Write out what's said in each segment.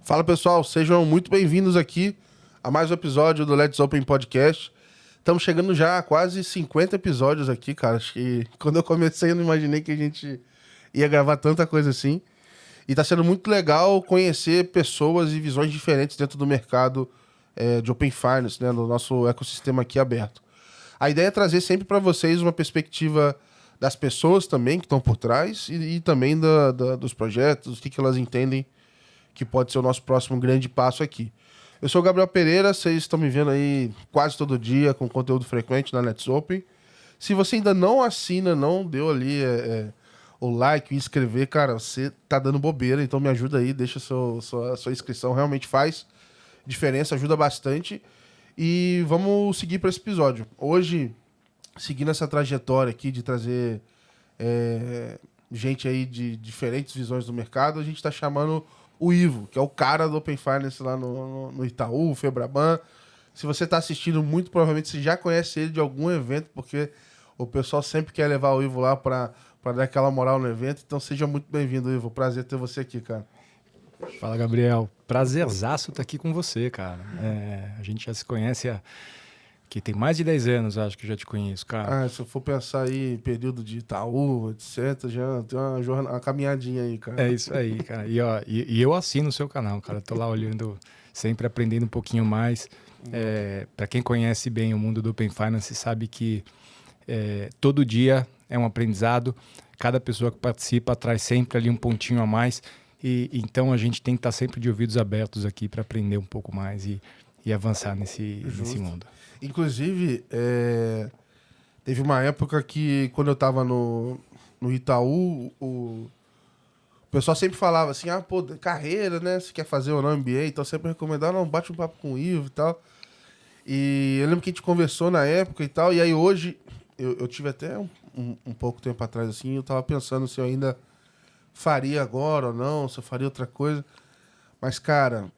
Fala pessoal, sejam muito bem-vindos aqui a mais um episódio do Let's Open Podcast. Estamos chegando já a quase 50 episódios aqui, cara. Acho que quando eu comecei eu não imaginei que a gente ia gravar tanta coisa assim. E tá sendo muito legal conhecer pessoas e visões diferentes dentro do mercado de Open Finance, né, no nosso ecossistema aqui aberto. A ideia é trazer sempre para vocês uma perspectiva das pessoas também que estão por trás e também dos projetos, o que elas entendem que pode ser o nosso próximo grande passo aqui. Eu sou o Gabriel Pereira, vocês estão me vendo aí quase todo dia com conteúdo frequente na Let's Open. Se você ainda não assina, não deu ali o like, o inscrever, cara, você tá dando bobeira, então me ajuda aí, deixa sua inscrição, realmente faz diferença, ajuda bastante. E vamos seguir para esse episódio. Hoje, seguindo essa trajetória aqui de trazer gente aí de diferentes visões do mercado, a gente está chamando o Ivo, que é o cara do Open Finance lá no Itaú, o Febraban. Se você está assistindo, muito provavelmente você já conhece ele de algum evento, porque o pessoal sempre quer levar o Ivo lá para dar aquela moral no evento. Então seja muito bem-vindo, Ivo. Prazer ter você aqui, cara. Fala, Gabriel. Prazerzaço estar aqui com você, cara. A gente já se conhece que tem mais de 10 anos, acho que eu já te conheço, cara. Se eu for pensar aí, período de Itaú, etc., já tem uma caminhadinha aí, cara. É isso aí, cara. E eu assino o seu canal, cara. Tô lá olhando, sempre aprendendo um pouquinho mais. Para quem conhece bem o mundo do Open Finance, sabe que todo dia é um aprendizado. Cada pessoa que participa traz sempre ali um pontinho a mais. Então a gente tem que estar sempre de ouvidos abertos aqui para aprender um pouco mais e avançar nesse mundo. Inclusive, teve uma época que, quando eu tava no Itaú, o pessoal sempre falava assim, carreira, né? Se quer fazer ou não MBA, então sempre recomendava, não, bate um papo com o Ivo e tal. E eu lembro que a gente conversou na época e tal, e aí hoje, eu tive até um pouco tempo atrás, assim, eu tava pensando se eu ainda faria agora ou não, se eu faria outra coisa. Mas, cara,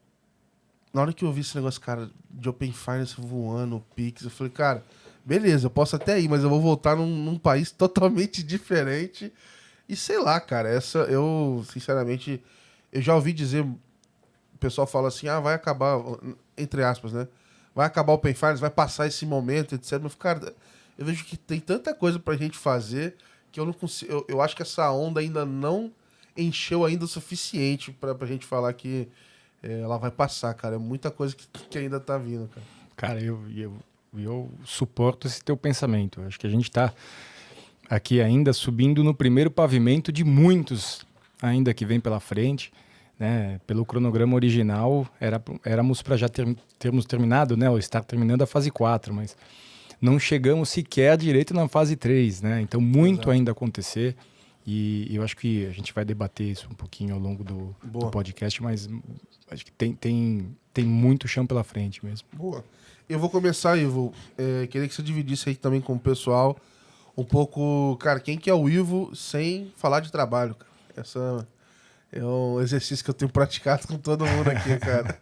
na hora que eu vi esse negócio, cara, de Open Finance voando, Pix, eu falei, cara, beleza, eu posso até ir, mas eu vou voltar num país totalmente diferente. E sei lá, cara, eu, sinceramente, eu já ouvi dizer, o pessoal fala assim, vai acabar, entre aspas, né? Vai acabar o Open Finance, vai passar esse momento, etc. Mas, cara, eu vejo que tem tanta coisa pra gente fazer que eu não consigo. Eu acho que essa onda ainda não encheu ainda o suficiente pra gente falar que ela vai passar, cara. É muita coisa que ainda tá vindo, cara. Cara, eu suporto esse teu pensamento. Acho que a gente tá aqui ainda subindo no primeiro pavimento de muitos ainda que vem pela frente, né? Pelo cronograma original, éramos para já termos terminado, né? Ou estar terminando a fase 4, mas não chegamos sequer direito na fase 3, né? Então, muito ainda a acontecer. E eu acho que a gente vai debater isso um pouquinho ao longo do podcast, mas acho que tem muito chão pela frente mesmo. Boa. Eu vou começar, Ivo. Queria que você dividisse aí também com o pessoal um pouco, cara, quem que é o Ivo sem falar de trabalho, cara. Essa é um exercício que eu tenho praticado com todo mundo aqui, cara.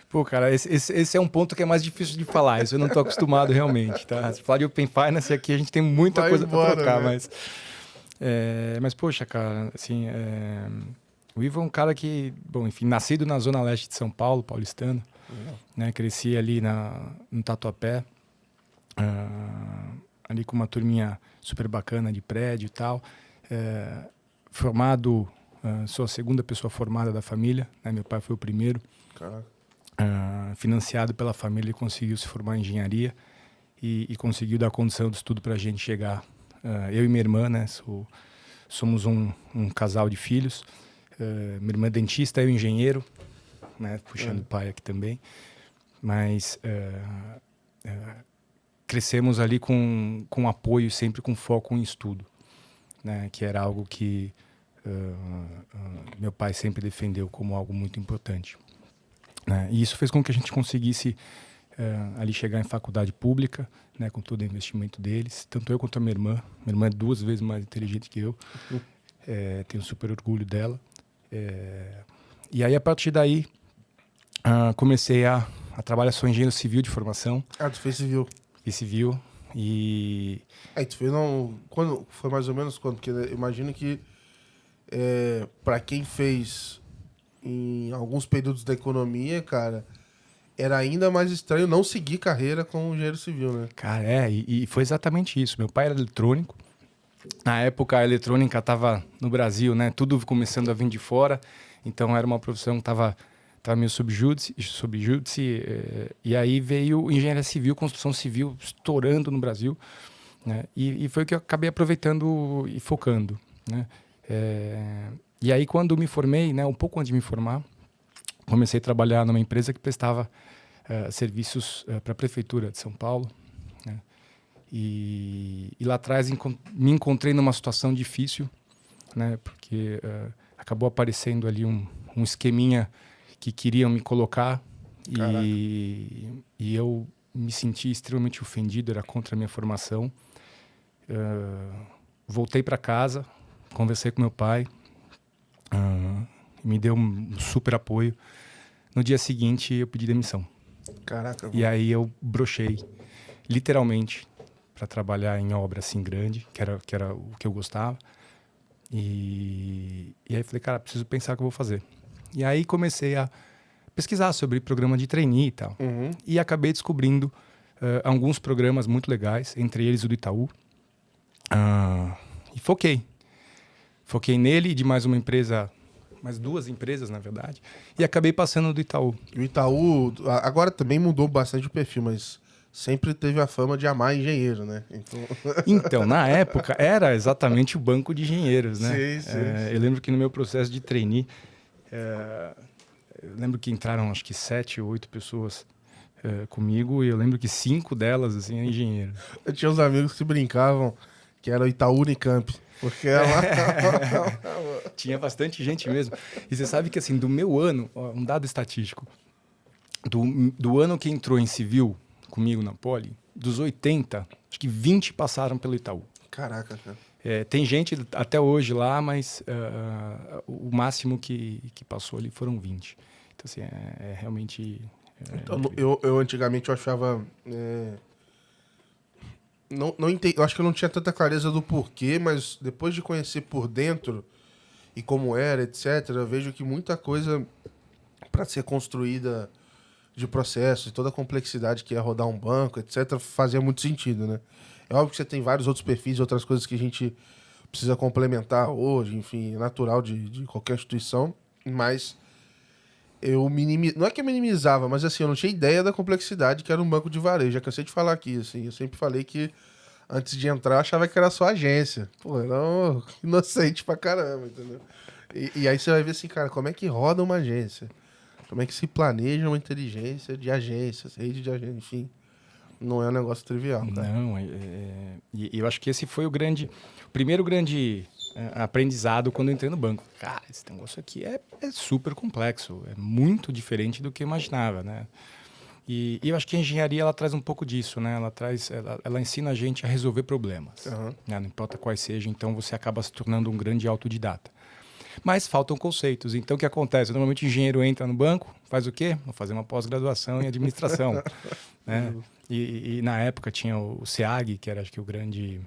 Pô, cara, esse é um ponto que é mais difícil de falar. Isso eu não tô acostumado realmente, tá? Se falar de Open Finance aqui, a gente tem muita coisa para trocar, né? Mas, poxa, cara, assim, o Ivo é um cara que, bom, enfim, nascido na zona leste de São Paulo, paulistano, né? Cresci ali no Tatuapé, ali com uma turminha super bacana de prédio e tal. Formado, sou a segunda pessoa formada da família, né? Meu pai foi o primeiro. Caraca. Financiado pela família, ele conseguiu se formar em engenharia e conseguiu dar condição de estudo para a gente chegar. Eu e minha irmã, né? Somos um casal de filhos. Minha irmã é dentista, eu engenheiro, né? Puxando o pai aqui também. Mas crescemos ali com apoio, sempre com foco em estudo, né? Que era algo que meu pai sempre defendeu como algo muito importante. Né? E isso fez com que a gente conseguisse ali chegar em faculdade pública, né, com todo o investimento deles, tanto eu quanto a minha irmã. Minha irmã é 2 vezes mais inteligente que eu, tenho super orgulho dela. E aí, a partir daí, comecei a trabalhar, sou engenheiro civil de formação. Tu fez civil? Fiz civil e... tu fez quando, foi mais ou menos quando? Porque eu imagino que para quem fez em alguns períodos da economia, cara, era ainda mais estranho não seguir carreira como engenheiro civil, né? Cara, e foi exatamente isso. Meu pai era eletrônico. Na época, a eletrônica estava no Brasil, né? Tudo começando a vir de fora. Então, era uma profissão que estava meio subjúdice. E aí veio engenharia civil, construção civil estourando no Brasil. Né? E foi o que eu acabei aproveitando e focando. Né? E aí, quando me formei, né, um pouco antes de me formar, comecei a trabalhar numa empresa que prestava serviços para a Prefeitura de São Paulo. Né? E lá atrás me encontrei numa situação difícil, né? Porque acabou aparecendo ali um esqueminha que queriam me colocar e eu me senti extremamente ofendido, era contra a minha formação. Voltei para casa, conversei com meu pai, me deu um super apoio. No dia seguinte, eu pedi demissão. Caraca. E aí eu brochei, literalmente, para trabalhar em obra assim grande, que era o que eu gostava. E aí falei, cara, preciso pensar o que eu vou fazer. E aí comecei a pesquisar sobre programa de trainee e tal. Uhum. E acabei descobrindo alguns programas muito legais, entre eles o do Itaú. E foquei. Foquei nele e de mais duas empresas, na verdade. E acabei passando do Itaú. O Itaú, agora também mudou bastante o perfil, mas sempre teve a fama de amar engenheiro, né? Então, na época, era exatamente o banco de engenheiros, né? Sim. Eu lembro que no meu processo de trainee, eu lembro que entraram acho que 7 ou 8 pessoas comigo, e eu lembro que 5 delas, assim, eram engenheiros. Eu tinha uns amigos que brincavam que era o Itaú Unicamp. Porque Tinha bastante gente mesmo. E você sabe que, assim, do meu ano, um dado estatístico, do ano que entrou em civil comigo na Poli, dos 80, acho que 20 passaram pelo Itaú. Caraca, cara. Tem gente até hoje lá, mas o máximo que passou ali foram 20. Então, assim, realmente... Então, eu antigamente eu achava... Não entendi, eu acho que eu não tinha tanta clareza do porquê, mas depois de conhecer por dentro e como era, etc., eu vejo que muita coisa para ser construída de processo e toda a complexidade que é rodar um banco, etc., fazia muito sentido, né? É óbvio que você tem vários outros perfis e outras coisas que a gente precisa complementar hoje, enfim, é natural de qualquer instituição, mas não é que eu minimizava, mas assim, eu não tinha ideia da complexidade que era um banco de varejo. Já cansei de falar aqui, assim, eu sempre falei que antes de entrar eu achava que era só agência. Pô, era inocente pra caramba, entendeu? E aí você vai ver assim, cara, como é que roda uma agência? Como é que se planeja uma inteligência de agências, rede de agências, enfim. Não é um negócio trivial, tá? Não, e eu acho que esse foi o primeiro grande aprendizado quando eu entrei no banco. Cara, esse negócio aqui é super complexo, é muito diferente do que eu imaginava, né? E eu acho que a engenharia ela traz um pouco disso, né? Ela ensina a gente a resolver problemas, né? Não importa quais sejam, então você acaba se tornando um grande autodidata. Mas faltam conceitos. Então, o que acontece? Normalmente o engenheiro entra no banco, faz o quê? Vou fazer uma pós-graduação em administração. Né? E na época tinha o SEAG, que era acho que o grande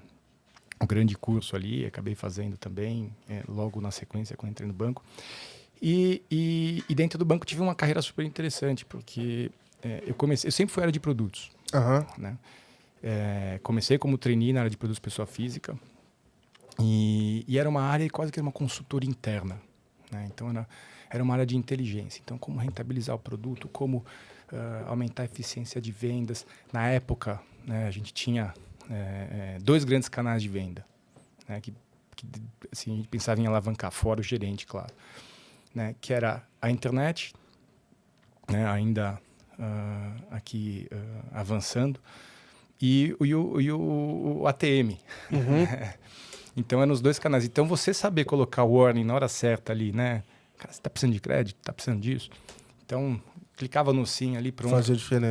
curso ali, acabei fazendo também, logo na sequência, quando entrei no banco. E dentro do banco tive uma carreira super interessante, porque eu sempre fui área de produtos. Né? Comecei como trainee na área de produtos pessoa física, e era uma área quase que uma consultoria interna. Né? Então, era uma área de inteligência. Então, como rentabilizar o produto, como aumentar a eficiência de vendas. Na época, né, a gente tinha 2 grandes canais de venda, né, que assim, a gente pensava em alavancar, fora o gerente, claro. Né, que era a internet, né, ainda aqui avançando, e o ATM. Então, eram os 2 canais. Então, você saber colocar o warning na hora certa ali, né? Cara, você está precisando de crédito? Está precisando disso? Então, clicava no sim ali, pronto.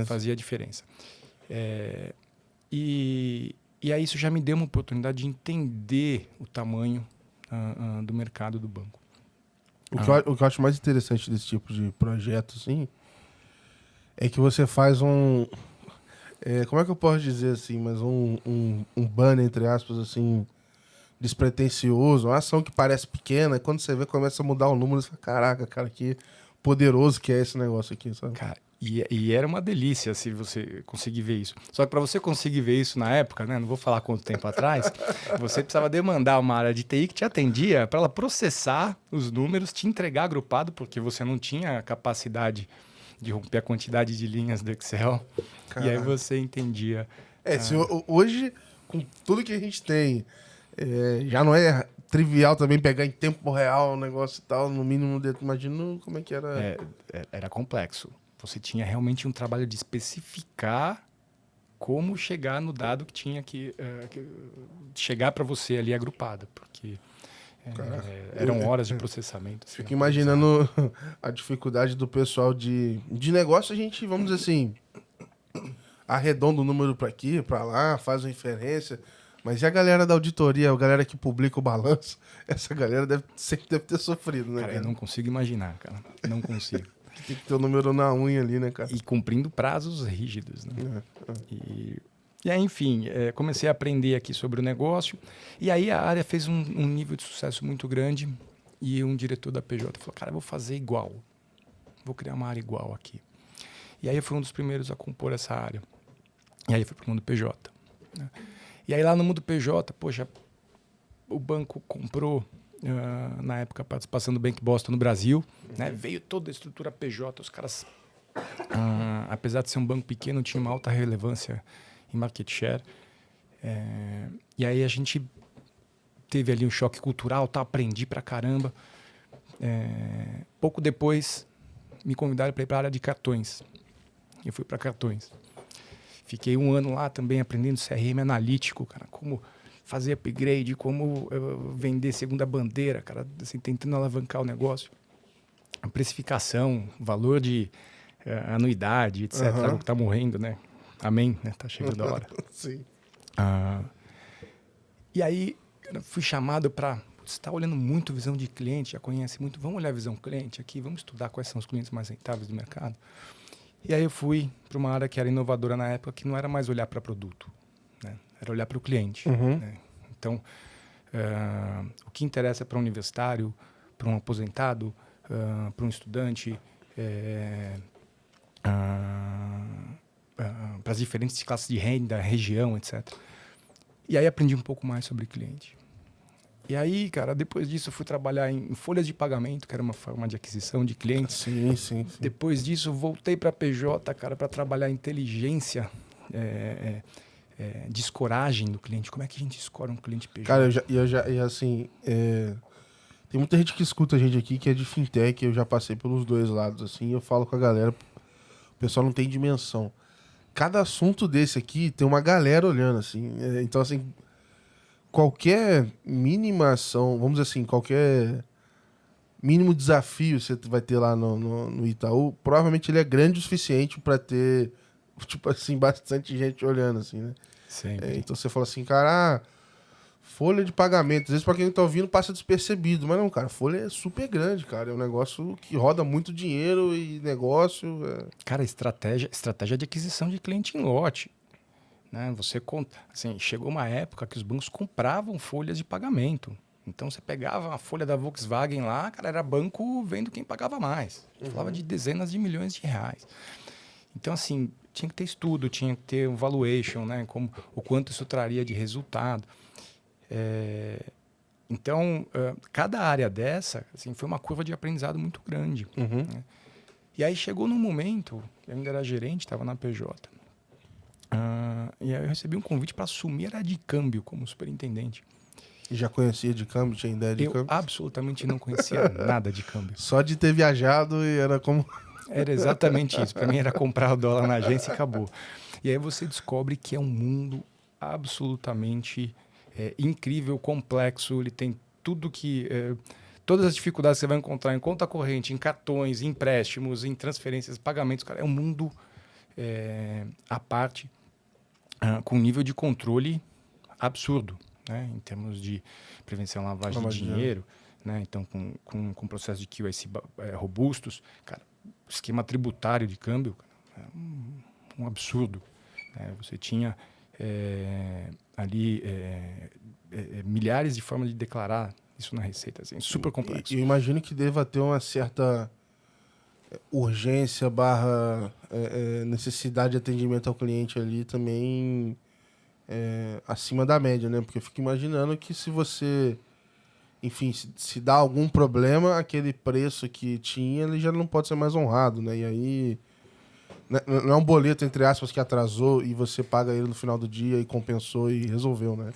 Fazia diferença. E aí isso já me deu uma oportunidade de entender o tamanho do mercado do banco. O que eu acho mais interessante desse tipo de projeto, assim, é que você faz como é que eu posso dizer assim, mas um banner, entre aspas, assim, despretensioso, uma ação que parece pequena, e quando você vê, começa a mudar o número, você fala, caraca, cara, que poderoso que é esse negócio aqui, sabe? Cara, e era uma delícia se você conseguir ver isso. Só que para você conseguir ver isso na época, né? Não vou falar quanto tempo atrás, você precisava demandar uma área de TI que te atendia para ela processar os números, te entregar agrupado, porque você não tinha a capacidade de romper a quantidade de linhas do Excel. E aí Caraca. você entendia. Se hoje, com tudo que a gente tem, já não é trivial também pegar em tempo real o negócio e tal, no mínimo, imagino como é que era. Era complexo. Você tinha realmente um trabalho de especificar como chegar no dado que tinha que chegar para você ali agrupado, porque eram horas de processamento. Assim, Fico imaginando a dificuldade do pessoal de negócio, a gente, vamos dizer assim, arredonda o número para aqui, para lá, faz uma inferência. Mas e a galera da auditoria, a galera que publica o balanço? Essa galera sempre deve ter sofrido, né, cara? Eu não consigo imaginar, cara. Não consigo. Tem que ter o número na unha ali, né, cara? E cumprindo prazos rígidos, né? E aí, enfim, comecei a aprender aqui sobre o negócio. E aí a área fez um nível de sucesso muito grande. E um diretor da PJ falou, cara, eu vou fazer igual. Vou criar uma área igual aqui. E aí eu fui um dos primeiros a compor essa área. E aí fui para o mundo PJ. Né? E aí lá no mundo PJ, poxa, o banco comprou, na época, a participação do Bank Boston no Brasil. Né? Veio toda a estrutura PJ, os caras, apesar de ser um banco pequeno, tinha uma alta relevância em market share. E aí a gente teve ali um choque cultural, tá? Aprendi pra caramba. Pouco depois, me convidaram para ir para a área de cartões. Eu fui para cartões. Fiquei um ano lá também aprendendo CRM analítico, cara, como fazer upgrade, como vender segunda bandeira, cara, assim, tentando alavancar o negócio. A precificação, valor de anuidade, etc. O que tá morrendo, né? Amém, né? Tá chegando a hora. Sim. E aí, fui chamado para... Você está olhando muito visão de cliente, já conhece muito. Vamos olhar a visão cliente aqui, vamos estudar quais são os clientes mais rentáveis do mercado. E aí eu fui para uma área que era inovadora na época, que não era mais olhar para produto, né? Era olhar para o cliente. Né? Então, o que interessa para um universitário, para um aposentado, para um estudante, para as diferentes classes de renda, região, etc. E aí aprendi um pouco mais sobre cliente. E aí, cara, depois disso eu fui trabalhar em folhas de pagamento, que era uma forma de aquisição de clientes. Sim. Depois disso, voltei para PJ, cara, para trabalhar inteligência de escoragem do cliente. Como é que a gente escora um cliente PJ? Cara, tem muita gente que escuta a gente aqui que é de fintech, eu já passei pelos dois lados, assim, eu falo com a galera, o pessoal não tem dimensão. Cada assunto desse aqui tem uma galera olhando, assim, então, assim, qualquer mínima ação, vamos dizer assim, qualquer mínimo desafio você vai ter lá no Itaú, provavelmente ele é grande o suficiente para ter, tipo assim, bastante gente olhando, assim, né? Sempre. Então você fala assim, cara, folha de pagamento, às vezes pra quem não tá ouvindo passa despercebido, mas não, cara, folha é super grande, cara, é um negócio que roda muito dinheiro e negócio... Cara, estratégia de aquisição de cliente em lote. Né? Você conta, assim, chegou uma época que os bancos compravam folhas de pagamento. Então você pegava a folha da Volkswagen lá, cara, era banco vendo quem pagava mais. Falava de dezenas de milhões de reais. Então, assim, tinha que ter estudo, tinha que ter um valuation, né? Como, o quanto isso traria de resultado. Então, cada área dessa, assim, foi uma curva de aprendizado muito grande. Né? E aí chegou num momento, eu ainda era gerente, estava na PJ. E aí eu recebi um convite para assumir a área de câmbio como superintendente. E já conhecia de câmbio, tinha ideia de câmbio? Eu absolutamente não conhecia nada de câmbio. Só de ter viajado e era como... Era exatamente isso. Para mim era comprar o dólar na agência e acabou. E aí você descobre que é um mundo absolutamente incrível, complexo. Ele tem tudo que... todas as dificuldades que você vai encontrar em conta corrente, em cartões, em empréstimos, em transferências, pagamentos. Cara, é um mundo à parte, com um nível de controle absurdo, né? Em termos de prevenção à lavagem de dinheiro, né? Então, com processo de QIC robustos. Cara, esquema tributário de câmbio, um absurdo. Você tinha ali milhares de formas de declarar isso na Receita, assim, super complexo. Eu imagino que deva ter uma certa urgência barra necessidade de atendimento ao cliente ali também acima da média, né? Porque eu fico imaginando que se você, enfim, se dá algum problema, aquele preço que tinha, ele já não pode ser mais honrado, né? E aí, não é um boleto, entre aspas, que atrasou e você paga ele no final do dia e compensou e resolveu, né?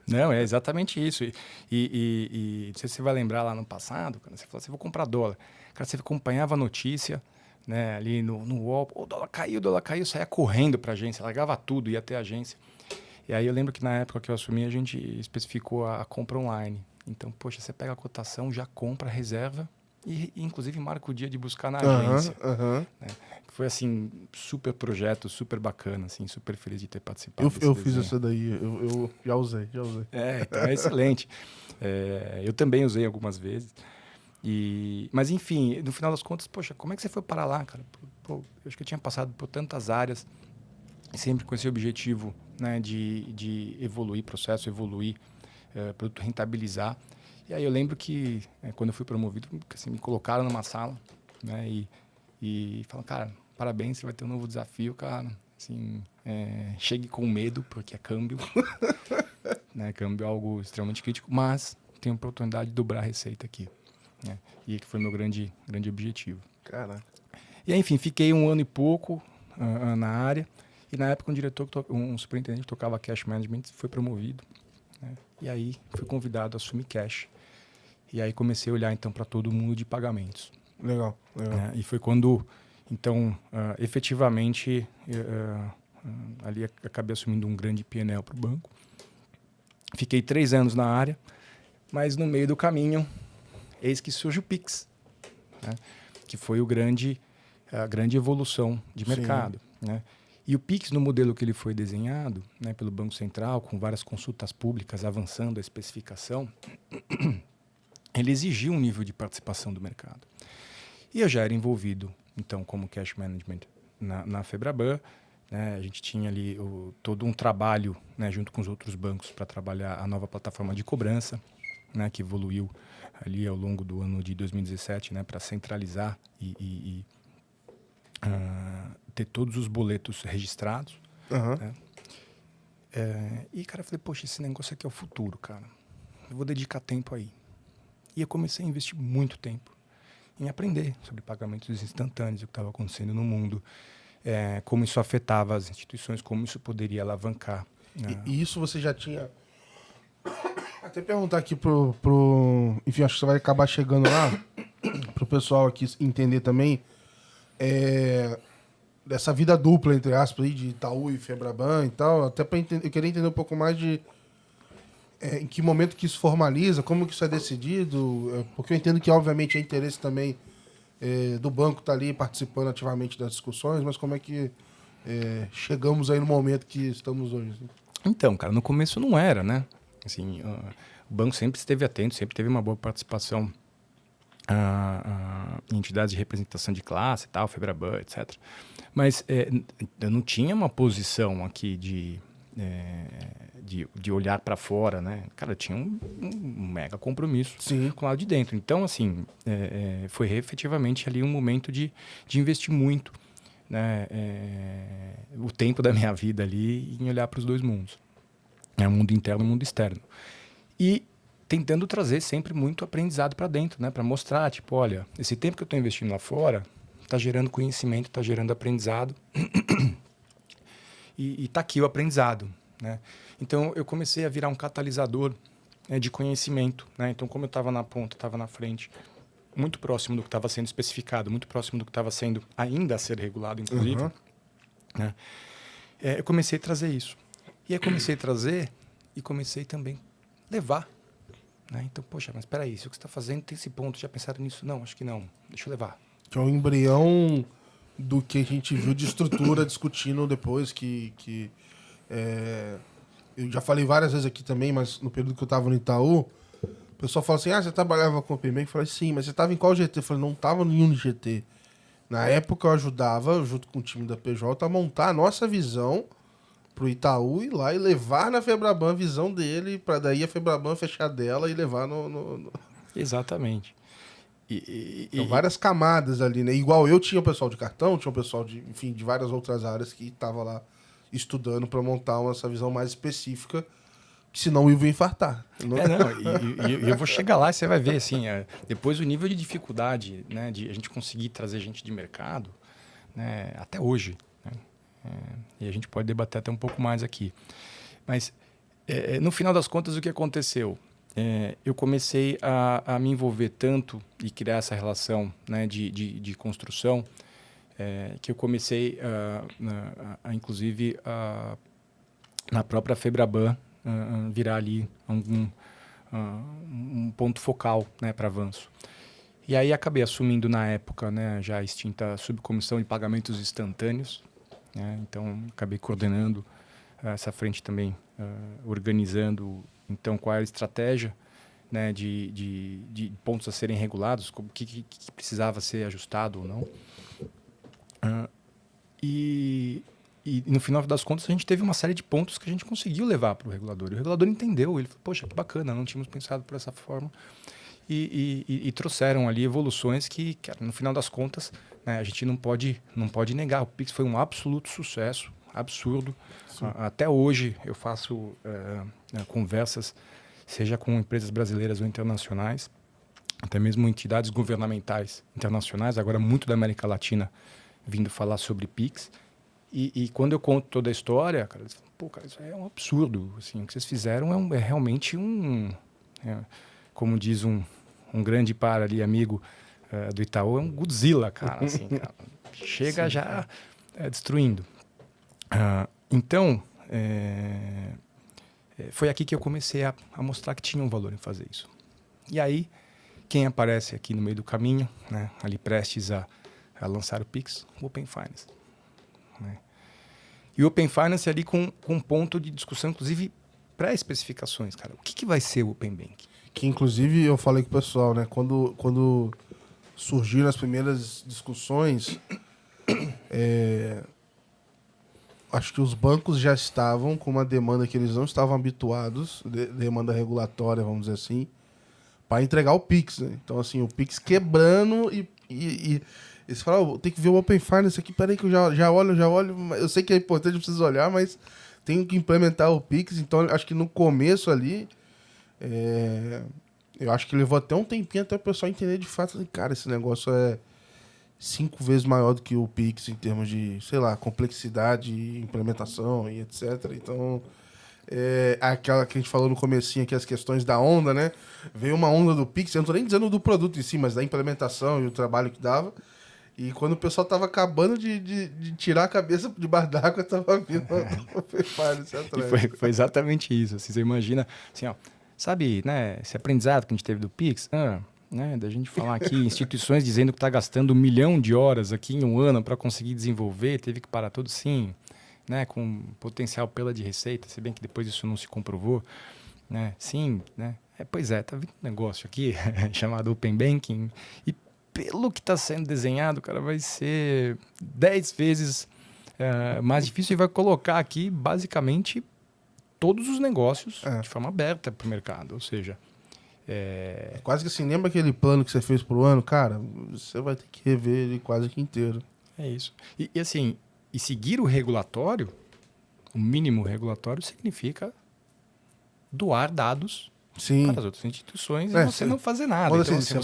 Não, é exatamente isso. E não sei se você vai lembrar lá no passado, quando você falou assim, vou comprar dólar. Cara, você acompanhava a notícia, né, ali no UOL, o dólar caiu, saía correndo para a agência, largava tudo, ia até a agência. E aí eu lembro que na época que eu assumi, a gente especificou a compra online. Então, poxa, você pega a cotação, já compra, reserva e inclusive marca o dia de buscar na agência. Né? Foi assim, super projeto, super bacana, assim, super feliz de ter participado. Eu fiz essa daí, eu já usei. Então é excelente. Eu também usei algumas vezes. Mas enfim, no final das contas, poxa, como é que você foi parar lá, cara? Pô, eu acho que eu tinha passado por tantas áreas, sempre com esse objetivo, né, de evoluir processo, evoluir produto, rentabilizar. E aí eu lembro que quando eu fui promovido, assim, me colocaram numa sala, né, e falaram, cara, parabéns, você vai ter um novo desafio, cara. Assim, chegue com medo, porque é câmbio. Né, câmbio é algo extremamente crítico, mas tem a oportunidade de dobrar a receita aqui. Né? E que foi meu grande objetivo. Caraca. E aí, enfim, fiquei 1 ano e pouco na área. E na época um superintendente que tocava cash management foi promovido. Né? E aí fui convidado a assumir cash. E aí comecei a olhar então para todo mundo de pagamentos. Legal. E foi quando, então, efetivamente, ali acabei assumindo um grande P&L para o banco. Fiquei 3 anos na área, mas no meio do caminho, eis que surge o Pix, né? Que foi a grande evolução de mercado. Né? E o Pix, no modelo que ele foi desenhado, né, pelo Banco Central, com várias consultas públicas avançando a especificação, ele exigia um nível de participação do mercado. E eu já era envolvido, então, como cash management na Febraban. Né? A gente tinha ali todo um trabalho, né, junto com os outros bancos para trabalhar a nova plataforma de cobrança, né, que evoluiu ali ao longo do ano de 2017, né, para centralizar e ter todos os boletos registrados. Né? E, cara, eu falei, poxa, esse negócio aqui é o futuro, cara. Eu vou dedicar tempo aí. E eu comecei a investir muito tempo em aprender sobre pagamentos instantâneos, o que estava acontecendo no mundo, como isso afetava as instituições, como isso poderia alavancar. E isso você já tinha... Até perguntar aqui enfim, acho que você vai acabar chegando lá, pro pessoal aqui entender também, dessa vida dupla, entre aspas, aí, de Itaú e Febraban e tal, até para entender, eu queria entender um pouco mais de em que momento que isso formaliza, como que isso é decidido, porque eu entendo que, obviamente, é interesse também do banco estar ali participando ativamente das discussões, mas como é que chegamos aí no momento que estamos hoje? Assim? Então, cara, no começo não era, né? Assim, o banco sempre esteve atento, sempre teve uma boa participação em entidades de representação de classe, tal, Febraban, etc. Mas eu não tinha uma posição aqui de olhar para fora, né? Cara, eu tinha um mega compromisso com o lado de dentro. Então, assim, foi efetivamente ali um momento de investir muito, né? O tempo da minha vida ali em olhar para os dois mundos. O mundo interno e o mundo externo. E tentando trazer sempre muito aprendizado para dentro, né? Para mostrar, tipo, olha, esse tempo que eu estou investindo lá fora está gerando conhecimento, está gerando aprendizado. E está aqui o aprendizado, né? Então, eu comecei a virar um catalisador, né, de conhecimento, né? Então, como eu estava na ponta, estava na frente, muito próximo do que estava sendo especificado, muito próximo do que estava sendo ainda a ser regulado, inclusive, né? Eu comecei a trazer isso. E aí comecei a trazer e comecei também a levar. Né? Então, poxa, mas espera aí, se o que você está fazendo tem esse ponto, já pensaram nisso? Não, acho que não, deixa eu levar. Que é o embrião do que a gente viu de estrutura discutindo depois, eu já falei várias vezes aqui também, mas no período que eu estava no Itaú, o pessoal fala assim, você trabalhava com o PME? Eu falei, sim, mas você estava em qual GT? Eu falei, não estava em nenhum GT. Na época eu ajudava, junto com o time da PJ, a montar a nossa visão pro Itaú ir lá e levar na Febraban a visão dele, para daí a Febraban fechar dela e levar no... Exatamente. São várias camadas ali, né? Igual eu tinha o pessoal de cartão, tinha o pessoal de, enfim, de várias outras áreas que tava lá estudando para montar essa visão mais específica, que senão o Ivo ia infartar. Eu vou chegar lá e você vai ver, assim, depois o nível de dificuldade, né, de a gente conseguir trazer gente de mercado, né, até hoje, né, e a gente pode debater até um pouco mais aqui. Mas, no final das contas, o que aconteceu? Eu comecei a me envolver tanto e criar essa relação, né, de construção, que eu comecei, inclusive, na própria Febraban, virar ali um ponto focal, né, para avanço. E aí acabei assumindo na época, né, já a extinta subcomissão de pagamentos instantâneos, né, então acabei coordenando essa frente também, organizando então qual era a estratégia, né, de pontos a serem regulados, o que precisava ser ajustado ou não. E no final das contas a gente teve uma série de pontos que a gente conseguiu levar para o regulador. E o regulador entendeu, ele falou, poxa, que bacana, não tínhamos pensado por essa forma. E trouxeram ali evoluções que no final das contas, né, a gente não pode negar. O Pix foi um absoluto sucesso, absurdo. Até hoje eu faço conversas, seja com empresas brasileiras ou internacionais, até mesmo entidades governamentais internacionais, agora muito da América Latina, vindo falar sobre Pix. E quando eu conto toda a história, cara, eles falam, pô, cara, isso é um absurdo. Assim, o que vocês fizeram é realmente como diz um grande par ali, amigo do Itaú, é um Godzilla, cara. Assim, cara. Chega sim, já destruindo. Então, foi aqui que eu comecei a mostrar que tinha um valor em fazer isso. E aí, quem aparece aqui no meio do caminho, né, ali prestes a lançar o Pix, o Open Finance. Né? E o Open Finance ali com um ponto de discussão, inclusive, pré-especificações, cara. O que vai ser o Open Bank? Que, inclusive, eu falei com o pessoal, né? Quando surgiram as primeiras discussões, acho que os bancos já estavam com uma demanda que eles não estavam habituados, demanda regulatória, vamos dizer assim, para entregar o Pix, né? Então, assim, o Pix quebrando e eles falaram, tem que ver o Open Finance aqui, peraí que eu já olho, eu sei que é importante, eu preciso olhar, mas tenho que implementar o Pix, então acho que no começo ali, eu acho que levou até um tempinho até o pessoal entender de fato, cara, esse negócio é 5 vezes maior do que o Pix em termos de, sei lá, complexidade, implementação e etc. Então, aquela que a gente falou no comecinho aqui, as questões da onda, né? Veio uma onda do Pix, eu não tô nem dizendo do produto em si, mas da implementação e o trabalho que dava. E quando o pessoal tava acabando de tirar a cabeça debaixo d'água, tava vindo o Finance atrás. Foi exatamente isso. Assim, você imagina, assim, ó, sabe, né, esse aprendizado que a gente teve do Pix, né, da gente falar aqui, instituições dizendo que está gastando 1 milhão de horas aqui em um ano para conseguir desenvolver, teve que parar tudo, sim, né, com potencial pela de receita, se bem que depois isso não se comprovou, né, sim, né, pois é, tá vindo um negócio aqui chamado Open Banking e pelo que está sendo desenhado, cara, vai ser 10 vezes mais difícil e vai colocar aqui basicamente todos os negócios de forma aberta para o mercado, ou seja, quase que assim, lembra aquele plano que você fez pro ano? Cara, você vai ter que rever ele quase que inteiro. É isso. E assim, seguir o regulatório, o mínimo regulatório, significa doar dados para as outras instituições e você não fazer nada. Então, assim,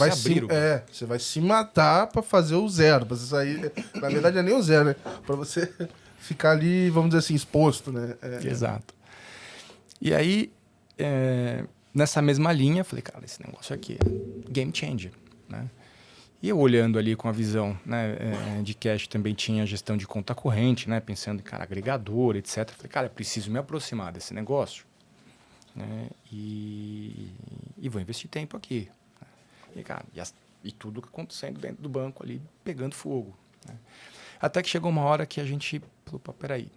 você vai se matar para fazer o zero, para você sair. Na verdade, não é nem o zero, né? Para você ficar ali, vamos dizer assim, exposto, né? Exato. E aí, nessa mesma linha, falei, cara, esse negócio aqui é game changer, né? E eu olhando ali com a visão, né, de cash, também tinha gestão de conta corrente, né, pensando em, cara, agregador, etc. Falei, cara, eu preciso me aproximar desse negócio, né, e vou investir tempo aqui. Né? E, cara, e tudo acontecendo dentro do banco ali, pegando fogo. Né? Até que chegou uma hora que a gente falou, pô, peraí,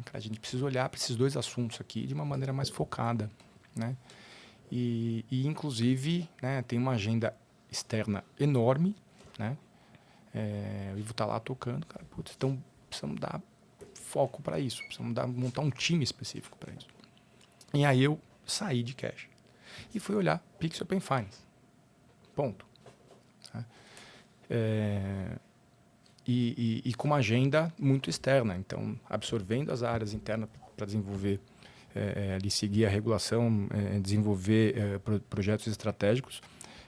cara, a gente precisa olhar para esses dois assuntos aqui de uma maneira mais focada, né? E inclusive, né, tem uma agenda externa enorme, né? O Ivo tá lá tocando, cara, putz, então precisamos dar foco para isso, precisamos montar um time específico para isso. E aí eu saí de cash e fui olhar Pix Open Finance. Ponto. E com uma agenda muito externa, então absorvendo as áreas internas para desenvolver, ali seguir a regulação, desenvolver projetos estratégicos,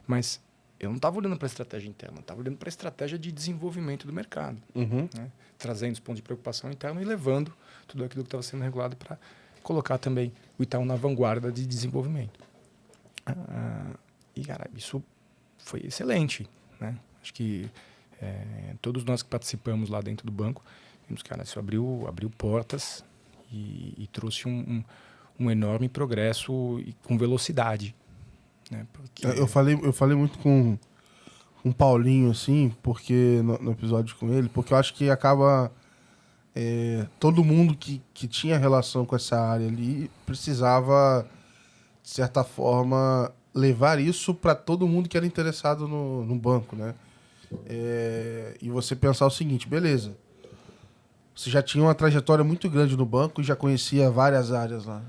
mas eu não estava olhando para a estratégia interna, estava olhando para a estratégia de desenvolvimento do mercado, né? Trazendo os pontos de preocupação interna e levando tudo aquilo que estava sendo regulado para colocar também o Itaú na vanguarda de desenvolvimento. E, cara, isso foi excelente, né? Acho que todos nós que participamos lá dentro do banco, vimos que, cara, isso abriu portas e trouxe um enorme progresso e com velocidade, né? Porque... Eu falei muito com o Paulinho, assim, porque no episódio com ele, porque eu acho que acaba... todo mundo que tinha relação com essa área ali precisava, de certa forma, levar isso para todo mundo que era interessado no banco, né? E você pensar o seguinte, beleza, você já tinha uma trajetória muito grande no banco e já conhecia várias áreas lá.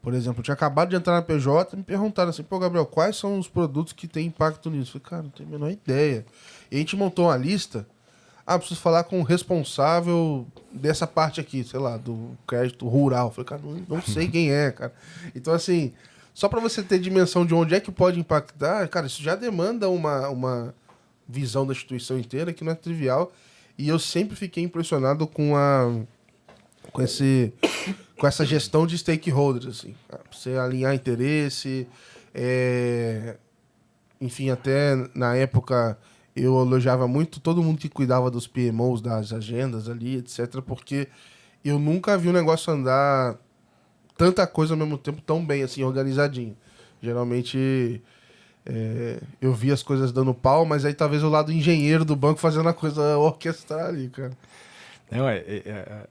Por exemplo, eu tinha acabado de entrar na PJ e me perguntaram assim, pô, Gabriel, quais são os produtos que têm impacto nisso? Eu falei, cara, não tenho a menor ideia. E a gente montou uma lista. Preciso falar com o responsável dessa parte aqui, sei lá, do crédito rural. Eu falei, cara, não sei quem é, cara. Então, assim, só para você ter dimensão de onde é que pode impactar, cara, isso já demanda uma visão da instituição inteira que não é trivial. E eu sempre fiquei impressionado com essa gestão de stakeholders, assim. Você alinhar interesse, enfim, até na época eu elogiava muito todo mundo que cuidava dos PMOs, das agendas ali, etc., porque eu nunca vi um negócio andar tanta coisa ao mesmo tempo tão bem, assim, organizadinho. Geralmente eu vi as coisas dando pau, mas aí talvez o lado engenheiro do banco fazendo a coisa orquestrar ali, cara. Não,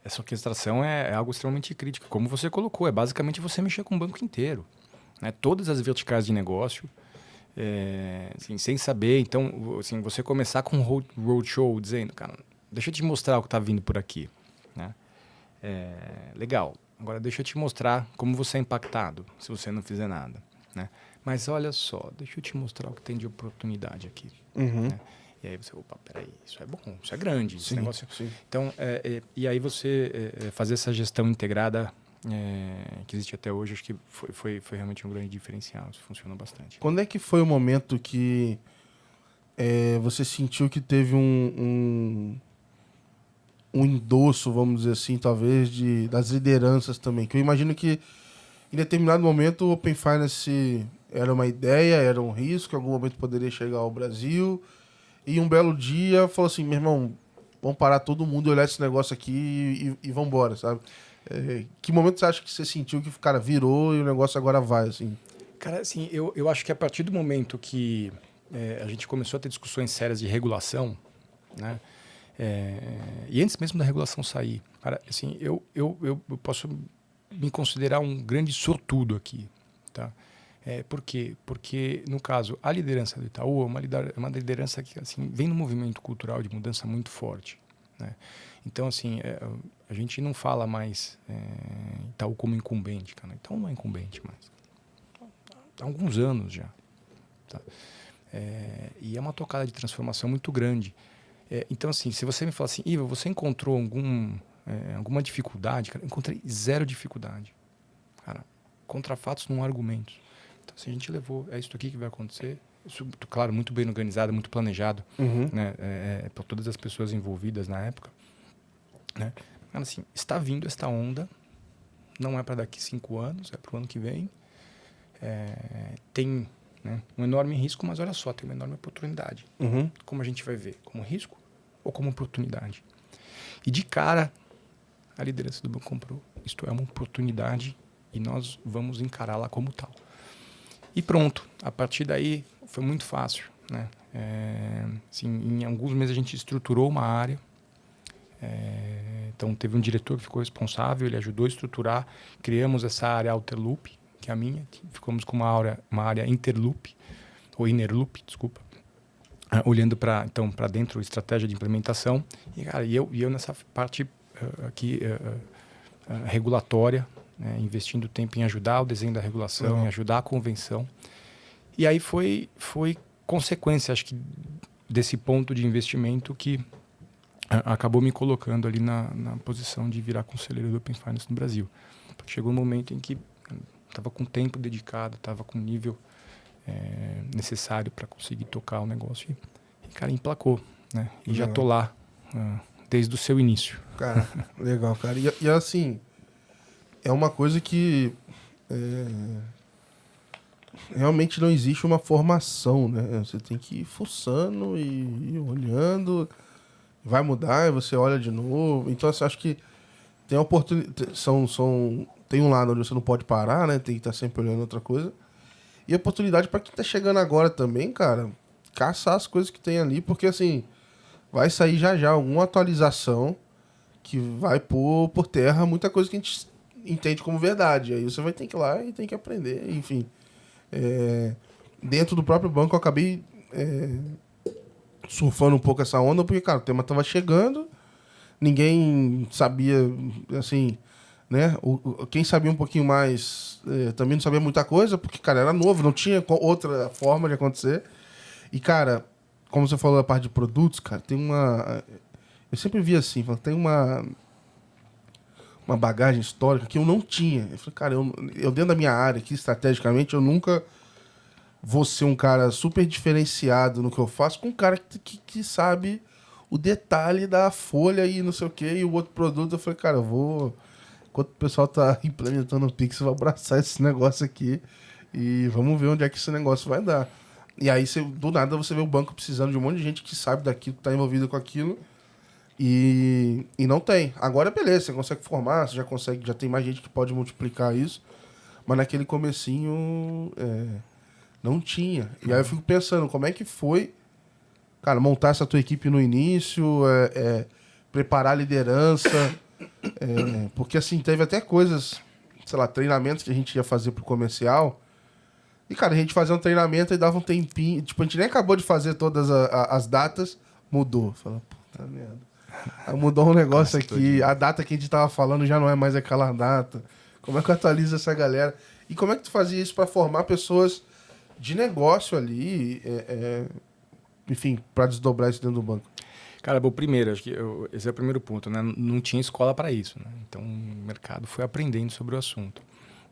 essa orquestração é algo extremamente crítico. Como você colocou, é basicamente você mexer com o banco inteiro, né? Todas as verticais de negócio, assim, sem saber. Então, assim, você começar com um roadshow dizendo, cara, deixa eu te mostrar o que está vindo por aqui, né? Legal. Agora, deixa eu te mostrar como você é impactado se você não fizer nada, né? Mas olha só, deixa eu te mostrar o que tem de oportunidade aqui. Né? E aí você, opa, peraí, isso é bom, isso é grande, esse negócio. Sim. Então, e aí você fazer essa gestão integrada que existe até hoje, acho que foi realmente um grande diferencial, isso funcionou bastante. Quando é que foi o momento que você sentiu que teve um endosso, vamos dizer assim, talvez, das lideranças também? Que eu imagino que em determinado momento o Open Finance era uma ideia, era um risco, em algum momento poderia chegar ao Brasil, e um belo dia falou assim, meu irmão, vamos parar todo mundo e olhar esse negócio aqui e vamos embora, sabe? Que momento você acha que você sentiu que o cara virou e o negócio agora vai, assim? Cara, assim, eu acho que a partir do momento que a gente começou a ter discussões sérias de regulação, né? E antes mesmo da regulação sair, cara, assim, eu posso me considerar um grande sortudo aqui, tá? Por quê? Porque, no caso, a liderança do Itaú é uma liderança que, assim, vem num movimento cultural de mudança muito forte, né? Então, assim, a gente não fala mais Itaú como incumbente, cara. Itaú não é incumbente mais. Há alguns anos já. Tá? E é uma tocada de transformação muito grande. Então, assim, se você me fala assim, Iva, você encontrou alguma dificuldade? Cara, eu encontrei zero dificuldade. Cara, contra fatos não há argumentos. Então, assim, a gente levou, é isso aqui que vai acontecer. Isso, claro, muito bem organizado, muito planejado, né? Por todas as pessoas envolvidas na época. Né? Cara, assim, está vindo esta onda, não é para daqui 5 anos, é para o ano que vem. Tem, né, um enorme risco, mas olha só, tem uma enorme oportunidade. Como a gente vai ver? Como risco ou como oportunidade? E de cara, a liderança do banco comprou. Isto é uma oportunidade e nós vamos encará-la como tal. E pronto, a partir daí foi muito fácil, né? Assim, em alguns meses a gente estruturou uma área. Então teve um diretor que ficou responsável, ele ajudou a estruturar, criamos essa área Outer Loop, que é a minha, ficamos com uma área Interloop, ou Inner Loop, desculpa, olhando para dentro, estratégia de implementação, e, cara, eu nessa parte regulatória, né, investindo tempo em ajudar o desenho da regulação, em ajudar a convenção. E aí foi consequência, acho que, desse ponto de investimento que acabou me colocando ali na posição de virar conselheiro do Open Finance no Brasil. Porque chegou um momento em que estava com tempo dedicado, estava com o nível necessário para conseguir tocar o negócio. E cara, emplacou, né? E já tô lá desde o seu início. Cara, legal, cara. E assim, é uma coisa que realmente não existe uma formação, né? Você tem que ir fuçando e olhando, vai mudar, e você olha de novo. Então, assim, acho que tem oportunidade. Tem um lado onde você não pode parar, né? Tem que estar sempre olhando outra coisa. E oportunidade para quem tá chegando agora também, cara, caçar as coisas que tem ali, porque assim, vai sair já alguma atualização que vai pôr por terra muita coisa que a gente entende como verdade. Aí você vai ter que ir lá e tem que aprender, enfim. Dentro do próprio banco eu acabei surfando um pouco essa onda, porque, cara, o tema tava chegando, ninguém sabia, assim, né? Quem sabia um pouquinho mais também não sabia muita coisa, porque, cara, era novo, não tinha outra forma de acontecer. E, cara, como você falou da parte de produtos, cara, tem uma... Eu sempre vi assim, tem uma bagagem histórica que eu não tinha. Eu falei, cara, eu dentro da minha área aqui, estrategicamente, eu nunca vou ser um cara super diferenciado no que eu faço com um cara que sabe o detalhe da folha e não sei o quê, e o outro produto. Eu falei, cara, eu vou... Enquanto o pessoal tá implementando o Pix, eu vou abraçar esse negócio aqui e vamos ver onde é que esse negócio vai dar. E aí, do nada, você vê o banco precisando de um monte de gente que sabe daquilo, que tá envolvido com aquilo, e não tem. Agora, beleza, você consegue formar, você já tem mais gente que pode multiplicar isso, mas naquele comecinho não tinha. E aí eu fico pensando, como é que foi, cara, montar essa tua equipe no início, preparar a liderança, porque assim, teve até coisas, sei lá, treinamentos que a gente ia fazer pro comercial. E, cara, a gente fazia um treinamento e dava um tempinho. Tipo, a gente nem acabou de fazer todas as datas, mudou. Fala, puta merda. Aí mudou um negócio aqui, a data que a gente tava falando já não é mais aquela data. Como é que eu atualizo essa galera? E como é que tu fazia isso pra formar pessoas de negócio ali, enfim, pra desdobrar isso dentro do banco? Cara, bom, primeiro, acho que esse é o primeiro ponto, né? Não tinha escola para isso, né? Então, o mercado foi aprendendo sobre o assunto,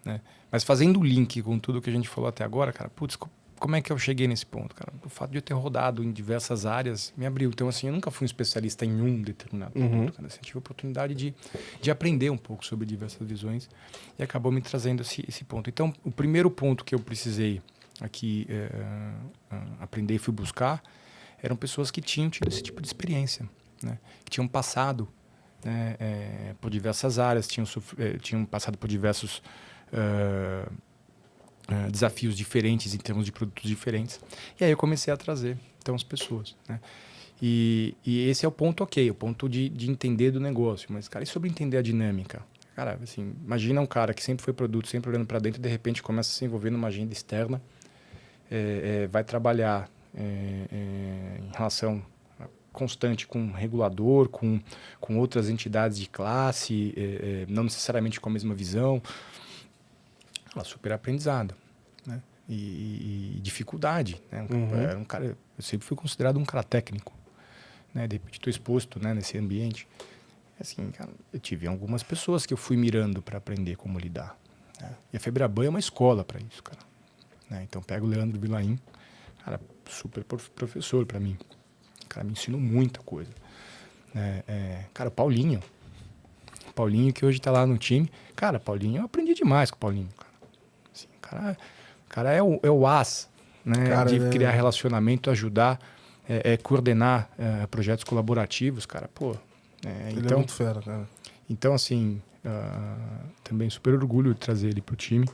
né? Mas fazendo o link com tudo que a gente falou até agora, cara, putz, como é que eu cheguei nesse ponto, cara? O fato de eu ter rodado em diversas áreas me abriu. Então, assim, eu nunca fui um especialista em um determinado ponto, cara. Assim, eu tive a oportunidade de aprender um pouco sobre diversas visões e acabou me trazendo esse ponto. Então, o primeiro ponto que eu precisei aqui aprender e fui buscar eram pessoas que tinham tido esse tipo de experiência, né? Que tinham passado, né, por diversas áreas, tinham passado por diversos desafios diferentes em termos de produtos diferentes. E aí eu comecei a trazer, então, as pessoas, né? E esse é o ponto o ponto de entender do negócio. Mas, cara, e sobre entender a dinâmica? Cara, assim, imagina um cara que sempre foi produto, sempre olhando para dentro, e de repente começa a se envolver numa agenda externa, vai trabalhar em relação constante com um regulador, com outras entidades de classe, não necessariamente com a mesma visão. Ela super aprendizado, né? E dificuldade, né? Era um cara, eu sempre fui considerado um cara técnico, né? De repente estou exposto, né, nesse ambiente. Assim, cara, eu tive algumas pessoas que eu fui mirando para aprender como lidar, né? E a Febraban é uma escola para isso, cara, né? Então pega o Leandro Vilain, cara, super professor para mim. O cara me ensinou muita coisa. Cara, o Paulinho que hoje está lá no time. Cara, Paulinho, eu aprendi demais com o Paulinho, cara. Assim, o cara é o as, né? Cara, de criar relacionamento, ajudar, coordenar projetos colaborativos, cara. Pô, ele é muito fera, cara. Então, assim, também super orgulho de trazer ele pro time.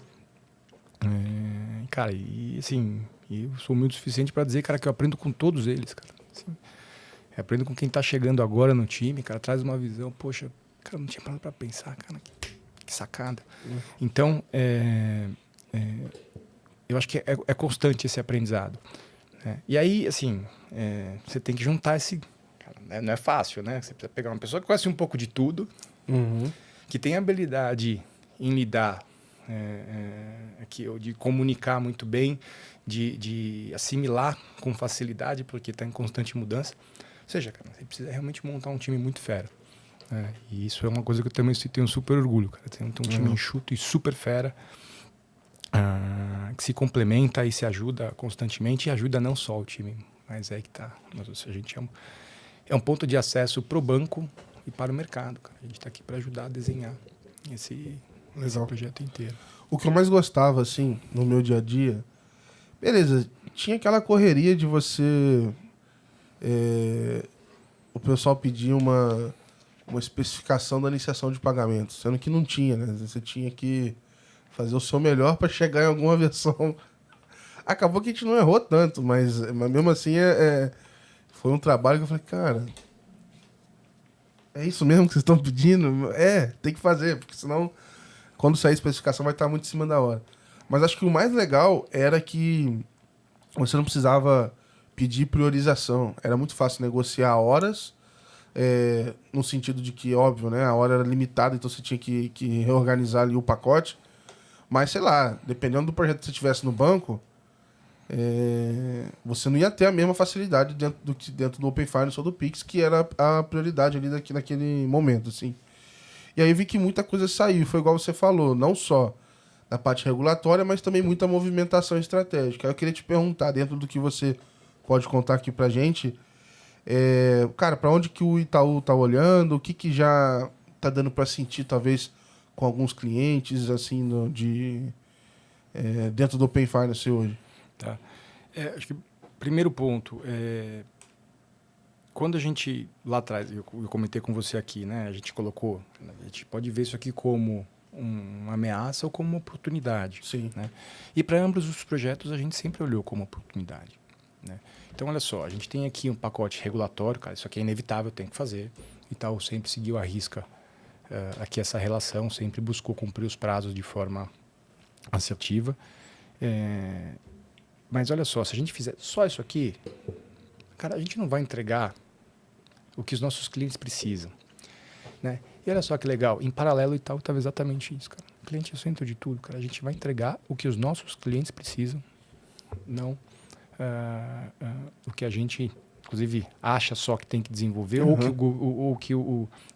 Cara, e assim, eu sou humilde o suficiente para dizer, cara, que eu aprendo com todos eles, cara. Assim, eu aprendo com quem tá chegando agora no time, cara, traz uma visão, poxa, cara, não tinha parado para pensar, cara, que sacada. Então, eu acho que é constante esse aprendizado, né? E aí, assim, você tem que juntar né? Não é fácil, né? Você precisa pegar uma pessoa que conhece um pouco de tudo, que tem habilidade em lidar, de comunicar muito bem, de assimilar com facilidade, porque está em constante mudança. Ou seja, cara, você precisa realmente montar um time muito fera. E isso é uma coisa que eu também tenho super orgulho, cara. Tem um time enxuto e super fera, que se complementa e se ajuda constantemente, e ajuda não só o time, mas é que tá. Mas a gente é um ponto de acesso para o banco e para o mercado, cara. A gente está aqui para ajudar a desenhar esse projeto inteiro. O que eu mais gostava, assim, no meu dia a dia, beleza, tinha aquela correria de você... o pessoal pedia uma especificação da iniciação de pagamento, sendo que não tinha, né? Você tinha que fazer o seu melhor para chegar em alguma versão. Acabou que a gente não errou tanto, mas mesmo assim foi um trabalho que eu falei, cara, é isso mesmo que vocês estão pedindo? Tem que fazer, porque senão, quando sair a especificação, vai estar muito em cima da hora. Mas acho que o mais legal era que você não precisava pedir priorização. Era muito fácil negociar horas, no sentido de que, óbvio, né, a hora era limitada, então você tinha que reorganizar ali o pacote. Mas, sei lá, dependendo do projeto que você tivesse no banco, você não ia ter a mesma facilidade dentro do Open Finance ou do Pix, que era a prioridade ali naquele momento, assim. E aí eu vi que muita coisa saiu, foi igual você falou, não só da parte regulatória, mas também muita movimentação estratégica. Aí eu queria te perguntar, dentro do que você pode contar aqui pra gente, cara, para onde que o Itaú tá olhando? O que já tá dando para sentir, talvez, com alguns clientes, assim, dentro do Open Finance hoje? Tá. Acho que primeiro ponto, quando a gente, lá atrás, eu comentei com você aqui, né? A gente pode ver isso aqui como uma ameaça ou como uma oportunidade. Sim. Né? E para ambos os projetos a gente sempre olhou como oportunidade. Né? Então, olha só, a gente tem aqui um pacote regulatório, cara, isso aqui é inevitável, tem que fazer. E tal, sempre seguiu à risca aqui essa relação, sempre buscou cumprir os prazos de forma assertiva. Mas olha só, se a gente fizer só isso aqui, cara, a gente não vai entregar o que os nossos clientes precisam. Né? E olha só que legal, em paralelo e tal, estava exatamente isso, cara. O cliente é o centro de tudo, cara. A gente vai entregar o que os nossos clientes precisam, não o que a gente, inclusive, acha só que tem que desenvolver ou que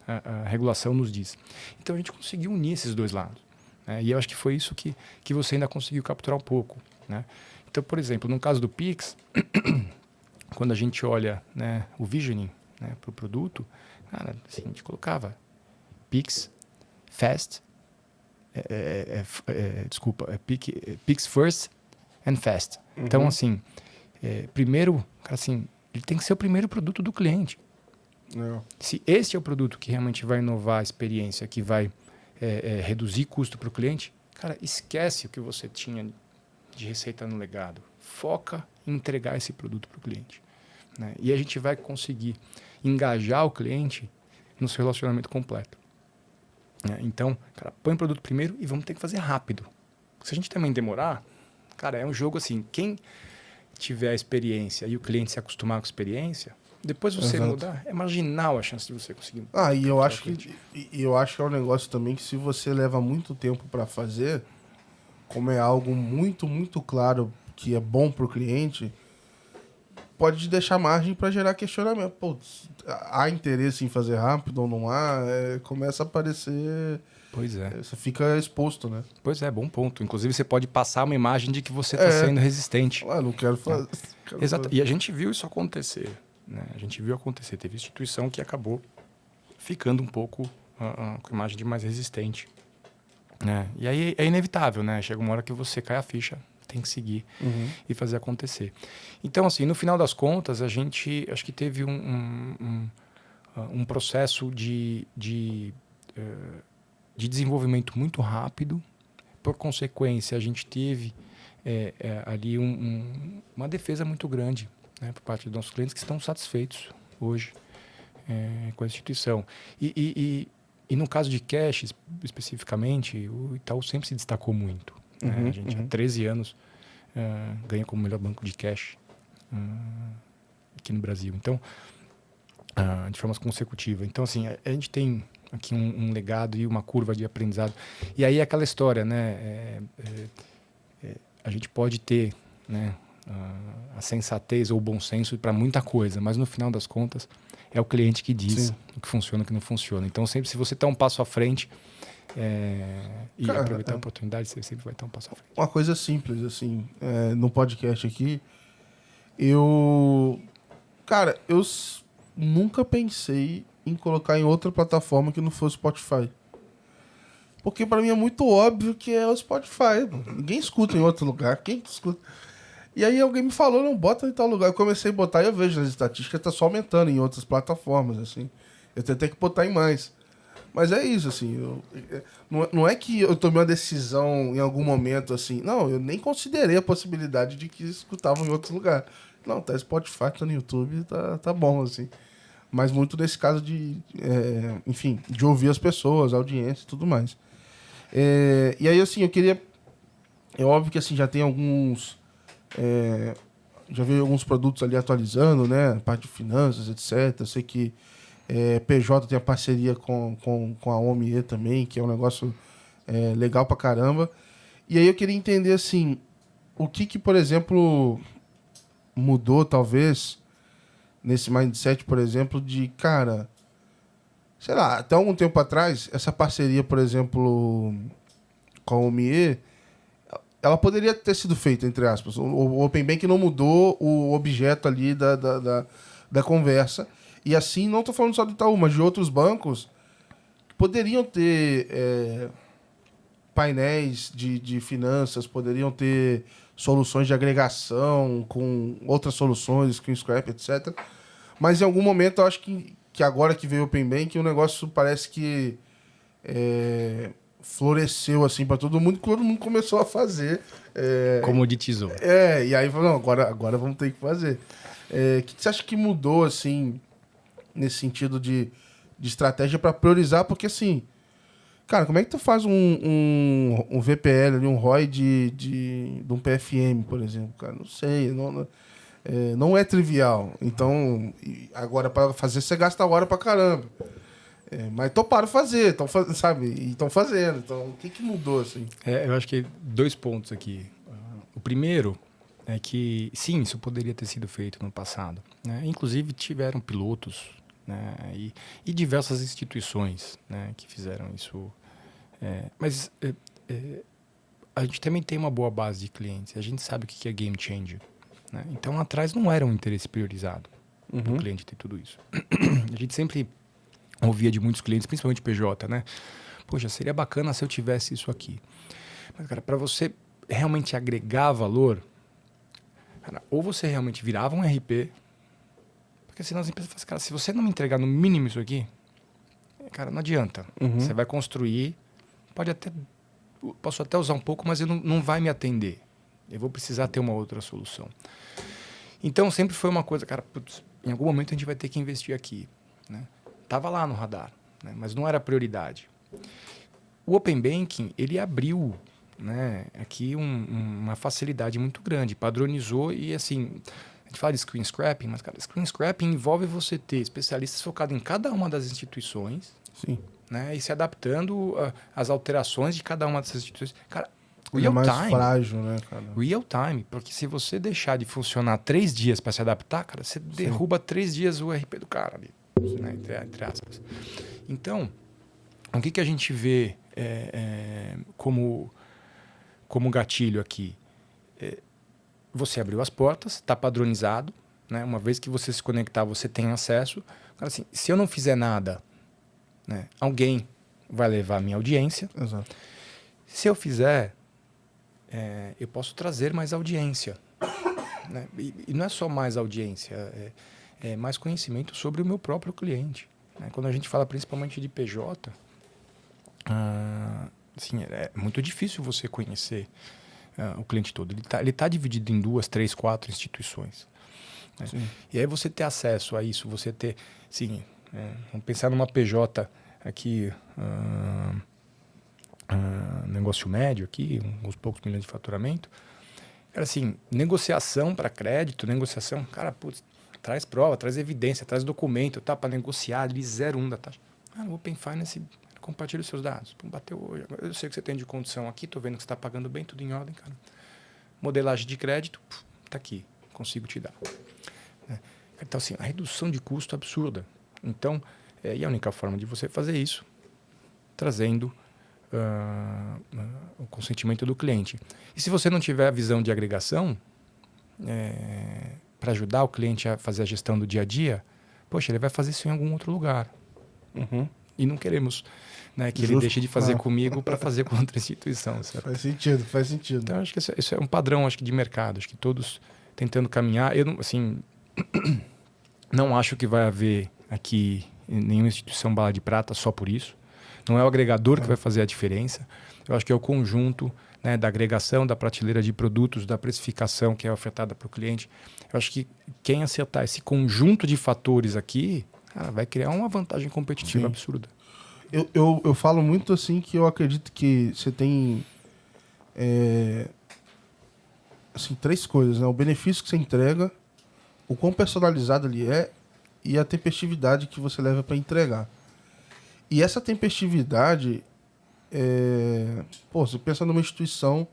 a regulação nos diz. Então, a gente conseguiu unir esses dois lados. Né? E eu acho que foi isso que você ainda conseguiu capturar um pouco. Né? Então, por exemplo, no caso do Pix, quando a gente olha, né, o visioning, né, para o produto, cara, assim, a gente colocava Pix, Fast, Pix First and Fast. Então, assim, primeiro, cara, assim, ele tem que ser o primeiro produto do cliente. Se este é o produto que realmente vai inovar a experiência, que vai reduzir custo para o cliente, cara, esquece o que você tinha de receita no legado. Foca em entregar esse produto para o cliente. Né? E a gente vai conseguir engajar o cliente no seu relacionamento completo. Então, cara, põe o produto primeiro e vamos ter que fazer rápido. Se a gente também demorar, cara, é um jogo assim, quem tiver a experiência e o cliente se acostumar com a experiência, depois você mudar, é marginal a chance de você conseguir. E eu acho que é um negócio também que, se você leva muito tempo para fazer, como é algo muito, muito claro que é bom para o cliente, pode deixar margem para gerar questionamento. Pô, há interesse em fazer rápido ou não há? Começa a aparecer... Pois é. Você fica exposto, né? Pois é, bom ponto. Inclusive, você pode passar uma imagem de que você está sendo resistente. Não quero fazer... Exato. E a gente viu isso acontecer. Né? A gente viu acontecer. Teve instituição que acabou ficando um pouco com a imagem de mais resistente. Né? E aí é inevitável, né? Chega uma hora que você cai a ficha, tem que seguir e fazer acontecer. Então, assim, no final das contas, a gente acho que teve um processo de desenvolvimento muito rápido. Por consequência, a gente teve ali uma defesa muito grande, né, por parte dos nossos clientes, que estão satisfeitos hoje com a instituição. E no caso de cash, especificamente, o Itaú sempre se destacou muito. Né? A gente, há 13 anos, ganha como melhor banco de cash aqui no Brasil. Então, de forma consecutiva. Então, assim, a gente tem aqui um legado e uma curva de aprendizado. E aí é aquela história, né? A gente pode ter, né, a sensatez ou o bom senso para muita coisa, mas no final das contas é o cliente que diz Sim. o que funciona e o que não funciona. Então, sempre, se você está um passo à frente e Cara, aproveitar a oportunidade, você sempre vai estar um passo à frente. uma coisa simples, assim, no podcast aqui, eu... Cara, nunca pensei em colocar em outra plataforma que não fosse Spotify. Porque pra mim é muito óbvio que é o Spotify. Pô. Ninguém escuta em outro lugar. Quem escuta? E aí alguém me falou, não, bota em tal lugar. Eu comecei a botar e eu vejo nas estatísticas, tá só aumentando em outras plataformas, assim. Eu tentei que botar em mais. Mas é isso, assim. Não é que eu tomei uma decisão em algum momento, assim. Não, eu nem considerei a possibilidade de que escutavam em outro lugar. Não, tá Spotify, tá no YouTube, tá bom, assim. Mas muito nesse caso enfim, de ouvir as pessoas, a audiência e tudo mais. E aí, assim, eu queria... É óbvio que, assim, já tem alguns... já veio alguns produtos ali atualizando, né? A parte de finanças, etc. Eu sei que PJ tem a parceria com a OMIE também, que é um negócio legal pra caramba. E aí eu queria entender, assim, o que por exemplo, mudou, talvez, nesse mindset, por exemplo, de, cara... Sei lá, até algum tempo atrás, essa parceria, por exemplo, com a OMIE, ela poderia ter sido feita, entre aspas. O Open Bank não mudou o objeto ali da conversa. E assim, não estou falando só do Itaú, mas de outros bancos que poderiam ter painéis de finanças, poderiam ter soluções de agregação com outras soluções, com Scrap, etc. Mas em algum momento eu acho que agora que veio o Open Bank, o negócio parece que floresceu assim para todo mundo começou a fazer. Comoditizou. E aí falou, não, agora vamos ter que fazer. O que você acha que mudou, assim, nesse sentido de estratégia para priorizar? Porque, assim, cara, como é que tu faz um VPL ali, um ROI de um PFM, por exemplo? Cara, não sei, não é trivial. Então, agora para fazer, você gasta hora pra caramba. Mas toparam fazer, sabe? E estão fazendo. Então, o que mudou, assim? Eu acho que 2 pontos aqui. O primeiro é que, sim, isso poderia ter sido feito no passado, né? Inclusive, tiveram pilotos, né? E diversas instituições, né, que fizeram isso. Mas a gente também tem uma boa base de clientes. A gente sabe o que é game changer, né? Então, atrás não era um interesse priorizado do cliente ter tudo isso. A gente sempre ouvia de muitos clientes, principalmente PJ, né? Poxa, seria bacana se eu tivesse isso aqui. Mas, cara, para você realmente agregar valor, cara, ou você realmente virava um RP, porque senão as empresas falam assim, cara, se você não me entregar no mínimo isso aqui, cara, não adianta. Você vai construir, posso até usar um pouco, mas ele não vai me atender. Eu vou precisar ter uma outra solução. Então, sempre foi uma coisa, cara, putz, em algum momento a gente vai ter que investir aqui, né? Tava lá no radar, né? Mas não era prioridade. O Open Banking, ele abriu, né, aqui uma facilidade muito grande, padronizou e, assim, a gente fala de screen scrapping, mas, cara, screen scrapping envolve você ter especialistas focados em cada uma das instituições. Sim. Né, e se adaptando às alterações de cada uma dessas instituições. Cara, Ele é mais frágil, né, cara? Real time, porque se você deixar de funcionar 3 dias para se adaptar, cara, você derruba 3 dias o RP do cara ali, né, entre aspas. Então, o que a gente vê como gatilho aqui? Você abriu as portas, está padronizado, né? Uma vez que você se conectar, você tem acesso. Cara, assim, se eu não fizer nada, né, alguém vai levar a minha audiência. Exato. Se eu fizer, eu posso trazer mais audiência. Né? E não é só mais audiência, é mais conhecimento sobre o meu próprio cliente. Né? Quando a gente fala principalmente de PJ, assim, é muito difícil você conhecer o cliente todo. Ele tá dividido em 2, 3, 4 instituições. Né? E aí você ter acesso a isso, você ter... Sim, vamos pensar numa PJ aqui... negócio médio aqui, uns poucos milhões de faturamento. Cara, assim, negociação para crédito, negociação, cara, putz, traz prova, traz evidência, traz documento, tá, para negociar ali 0,1 da taxa. O Open Finance compartilha os seus dados. Pô, bateu hoje. Eu sei que você tem de condição aqui, tô vendo que você está pagando bem, tudo em ordem, cara. Modelagem de crédito, tá aqui, consigo te dar. Então, assim, a redução de custo é absurda. Então, e a única forma de você fazer isso, trazendo o consentimento do cliente. E se você não tiver a visão de agregação, para ajudar o cliente a fazer a gestão do dia a dia, poxa, ele vai fazer isso em algum outro lugar. Uhum. E não queremos, né, que ele deixe de fazer comigo para fazer com outra instituição. Certo? Faz sentido. Então, acho que isso é um padrão, acho que, de mercado. Acho que todos tentando caminhar. Eu, assim, não acho que vai haver aqui nenhuma instituição bala de prata só por isso. Não é o agregador que vai fazer a diferença. Eu acho que é o conjunto, né, da agregação, da prateleira de produtos, da precificação que é ofertada para o cliente. Eu acho que quem acertar esse conjunto de fatores aqui, cara, vai criar uma vantagem competitiva absurda. Eu falo muito assim que eu acredito que você tem assim, 3 coisas, né? O benefício que você entrega, o quão personalizado ele é e a tempestividade que você leva para entregar. E essa tempestividade, você pensa numa instituição,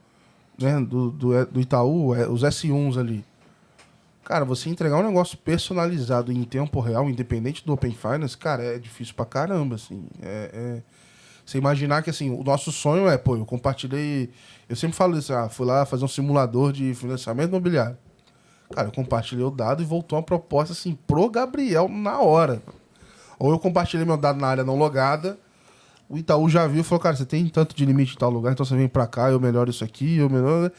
né, do Itaú, os S1s ali. Cara, você entregar um negócio personalizado em tempo real, independente do Open Finance, cara, é difícil pra caramba, assim. Você imaginar que, assim, o nosso sonho eu compartilhei... Eu sempre falo isso, fui lá fazer um simulador de financiamento imobiliário. Cara, eu compartilhei o dado e voltou uma proposta, assim, pro Gabriel na hora. Ou eu compartilhei meu dado na área não logada, o Itaú já viu e falou, cara, você tem tanto de limite em tal lugar, então você vem pra cá, eu melhoro isso aqui, eu melhoro...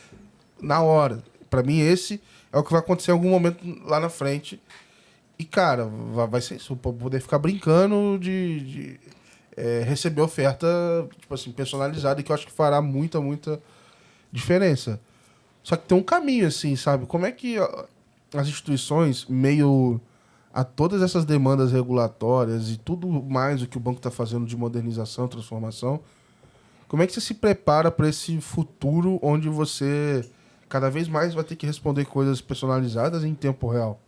Na hora. Pra mim, esse é o que vai acontecer em algum momento lá na frente. E, cara, vai ser isso. Poder ficar brincando de receber oferta, tipo assim, personalizada, que eu acho que fará muita, muita diferença. Só que tem um caminho, assim, sabe? Como é que as instituições, meio a todas essas demandas regulatórias e tudo mais o que o banco está fazendo de modernização, transformação, como é que você se prepara para esse futuro onde você cada vez mais vai ter que responder coisas personalizadas em tempo real?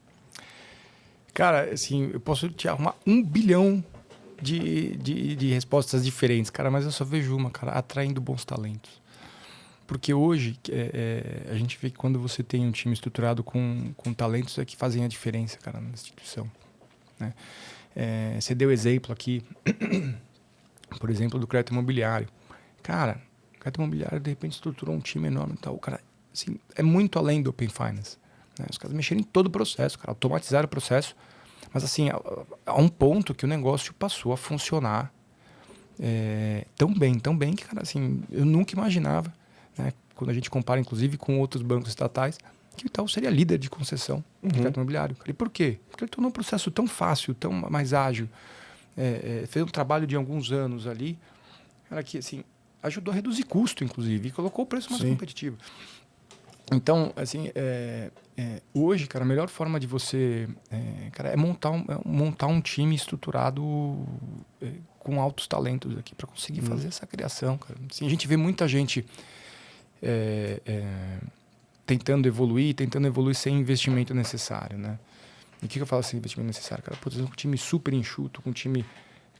Cara, assim, eu posso te arrumar 1 bilhão de respostas diferentes, cara, mas eu só vejo uma, cara, atraindo bons talentos. Porque hoje a gente vê que quando você tem um time estruturado com talentos é que fazem a diferença, cara, na instituição. Né? Você deu exemplo aqui, por exemplo, do crédito imobiliário. Cara, o crédito imobiliário de repente estruturou um time enorme e tal. O cara, assim, é muito além do Open Finance. Né? Os caras mexeram em todo o processo, cara, automatizaram o processo. Mas assim, há um ponto que o negócio passou a funcionar tão bem que, cara, assim, eu nunca imaginava, né, quando a gente compara, inclusive, com outros bancos estatais, que o Itaú seria líder de concessão de crédito imobiliário. E por quê? Porque ele tornou um processo tão fácil, tão mais ágil, fez um trabalho de alguns anos ali, cara, que assim, ajudou a reduzir custo, inclusive, e colocou o preço mais competitivo. Então, assim, hoje, cara, a melhor forma de você cara, é montar um time estruturado com altos talentos aqui para conseguir fazer essa criação, cara. Assim, a gente vê muita gente tentando evoluir sem investimento necessário, né? E o que eu falo sem investimento necessário? Cara, por exemplo, um time super enxuto, com um time...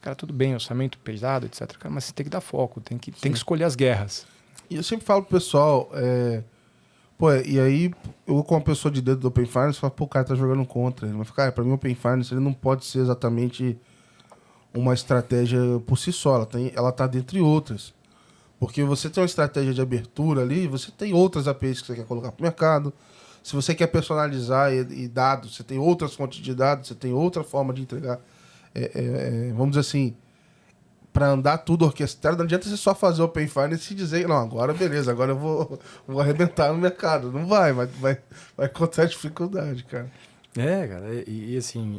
Cara, tudo bem, orçamento pesado, etc. Cara, mas você tem que dar foco, tem que escolher as guerras. E eu sempre falo pro pessoal... e aí, eu como pessoa de dentro do Open Finance, falo, o cara tá jogando contra ele. Mas, cara, pra mim o Open Finance ele não pode ser exatamente uma estratégia por si só. Ela tá dentre outras. Porque você tem uma estratégia de abertura ali, você tem outras APIs que você quer colocar pro mercado. Se você quer personalizar e dados, você tem outras fontes de dados, você tem outra forma de entregar. Vamos dizer assim, para andar tudo orquestrado, não adianta você só fazer Open Finance e dizer, não, agora beleza, agora eu vou arrebentar no mercado. Não vai encontrar dificuldade, cara. Cara, e assim,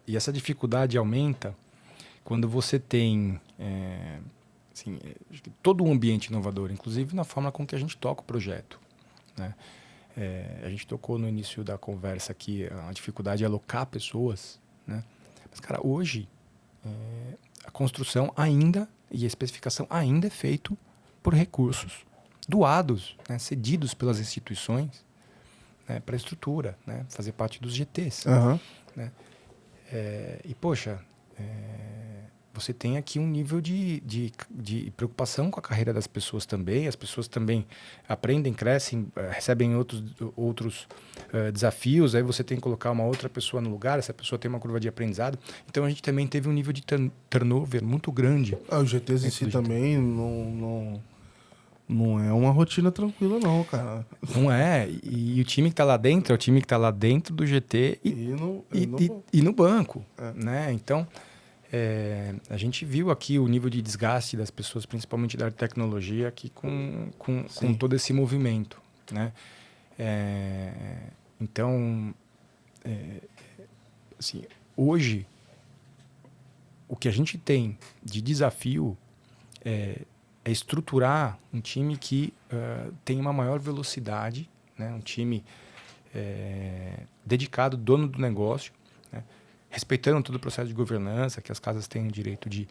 e essa dificuldade aumenta quando você tem assim, todo um ambiente inovador, inclusive na forma com que a gente toca o projeto. Né? A gente tocou no início da conversa aqui a dificuldade de alocar pessoas, né? Mas, cara, hoje a construção ainda e a especificação ainda é feito por recursos doados, né, cedidos pelas instituições, né, para a estrutura, né, fazer parte dos GTs. Aham. Né? E, poxa, você tem aqui um nível de preocupação com a carreira das pessoas também. As pessoas também aprendem, crescem, recebem outros desafios. Aí você tem que colocar uma outra pessoa no lugar. Essa pessoa tem uma curva de aprendizado. Então, a gente também teve um nível de turnover muito grande. Os GTs em si também não é uma rotina tranquila, não, cara. Não é. E o time que está lá dentro é o time que está lá dentro do GT e no banco. Né? Então, a gente viu aqui o nível de desgaste das pessoas, principalmente da tecnologia, aqui com todo esse movimento. Né? Então, assim, hoje, o que a gente tem de desafio é estruturar um time que tem uma maior velocidade, né? Um time dedicado, dono do negócio, né? Respeitando todo o processo de governança, que as casas têm o direito de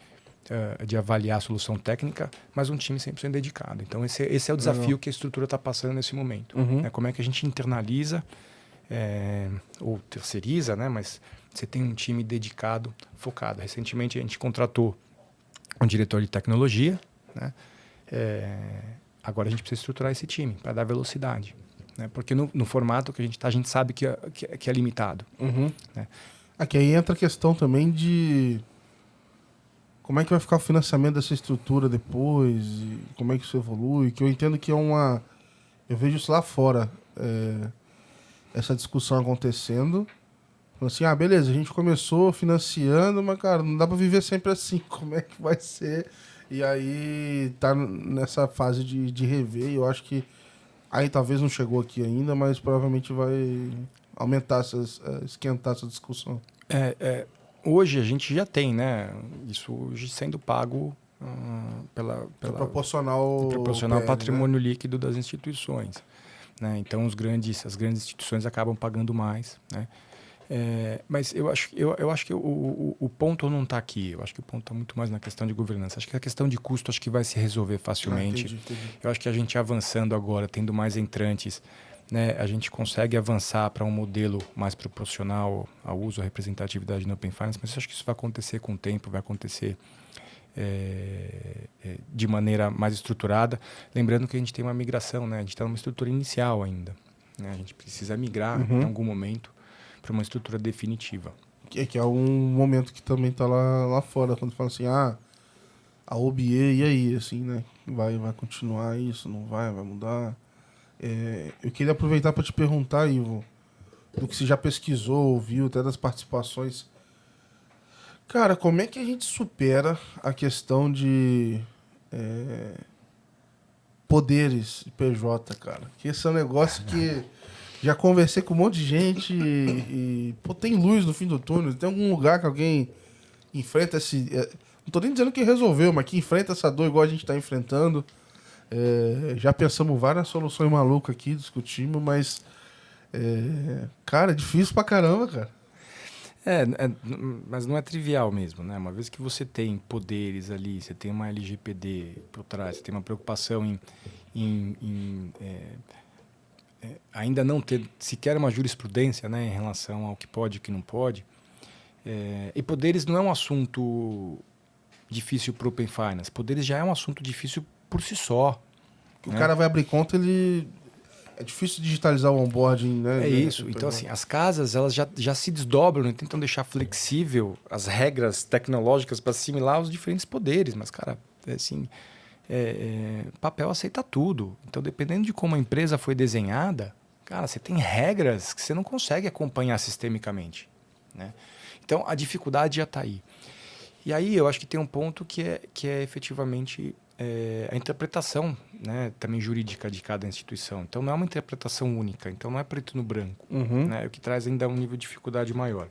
avaliar a solução técnica, mas um time 100% dedicado. Então, esse é o desafio que a estrutura está passando nesse momento. Né? Como é que a gente internaliza ou terceiriza, né? Mas você tem um time dedicado, focado. Recentemente, a gente contratou um diretor de tecnologia, né? Agora a gente precisa estruturar esse time para dar velocidade, né? Porque no formato que a gente está, a gente sabe que é limitado. Né? Aqui aí entra a questão também de como é que vai ficar o financiamento dessa estrutura depois, e como é que isso evolui, que eu entendo que eu vejo isso lá fora, essa discussão acontecendo. Assim, beleza, a gente começou financiando, mas, cara, não dá para viver sempre assim, como é que vai ser? E aí tá nessa fase de rever, e eu acho que aí talvez não chegou aqui ainda, mas provavelmente vai aumentar, esquentar essa discussão. Hoje a gente já tem, né? Isso hoje sendo pago pela proporcional ao PL, patrimônio né? líquido das instituições. Né? Então as grandes instituições acabam pagando mais. Né? Mas eu acho que o ponto não está aqui. Eu acho que o ponto está muito mais na questão de governança. Acho que a questão de custo acho que vai se resolver facilmente. Entendi. Eu acho que a gente avançando agora, tendo mais entrantes, né, a gente consegue avançar para um modelo mais proporcional ao uso, à representatividade no Open Finance, mas eu acho que isso vai acontecer com o tempo, vai acontecer de maneira mais estruturada. Lembrando que a gente tem uma migração, né? A gente está numa estrutura inicial ainda. Né? A gente precisa migrar em algum momento para uma estrutura definitiva. Que é um momento que também está lá fora, quando fala assim, a OBE, e aí, assim, né? Vai continuar isso, não vai mudar? Eu queria aproveitar para te perguntar, Ivo, do que você já pesquisou, ouviu, até das participações. Cara, como é que a gente supera a questão de poderes de PJ, cara? Que esse é um negócio que já conversei com um monte de gente e pô, tem luz no fim do túnel. Tem algum lugar que alguém enfrenta esse... não tô nem dizendo que resolveu, mas que enfrenta essa dor igual a gente tá enfrentando. Já pensamos várias soluções malucas aqui, discutimos, mas cara, é difícil pra caramba, cara. Mas não é trivial mesmo, né? Uma vez que você tem poderes ali, você tem uma LGPD por trás, você tem uma preocupação em ainda não ter sequer uma jurisprudência, né, em relação ao que pode e o que não pode. E poderes não é um assunto difícil para o Open Finance. Poderes já é um assunto difícil por si só. O cara vai abrir conta, é difícil digitalizar o onboarding, né? É isso. Então, assim, as casas elas já se desdobram e tentam deixar flexível as regras tecnológicas para assimilar os diferentes poderes. Mas, cara, assim, papel aceita tudo. Então, dependendo de como a empresa foi desenhada, cara, você tem regras que você não consegue acompanhar sistemicamente. Né? Então, a dificuldade já está aí. E aí, eu acho que tem um ponto que é efetivamente a interpretação, né, também jurídica de cada instituição. Então, não é uma interpretação única. Então, não é preto no branco. Né? O que traz ainda um nível de dificuldade maior.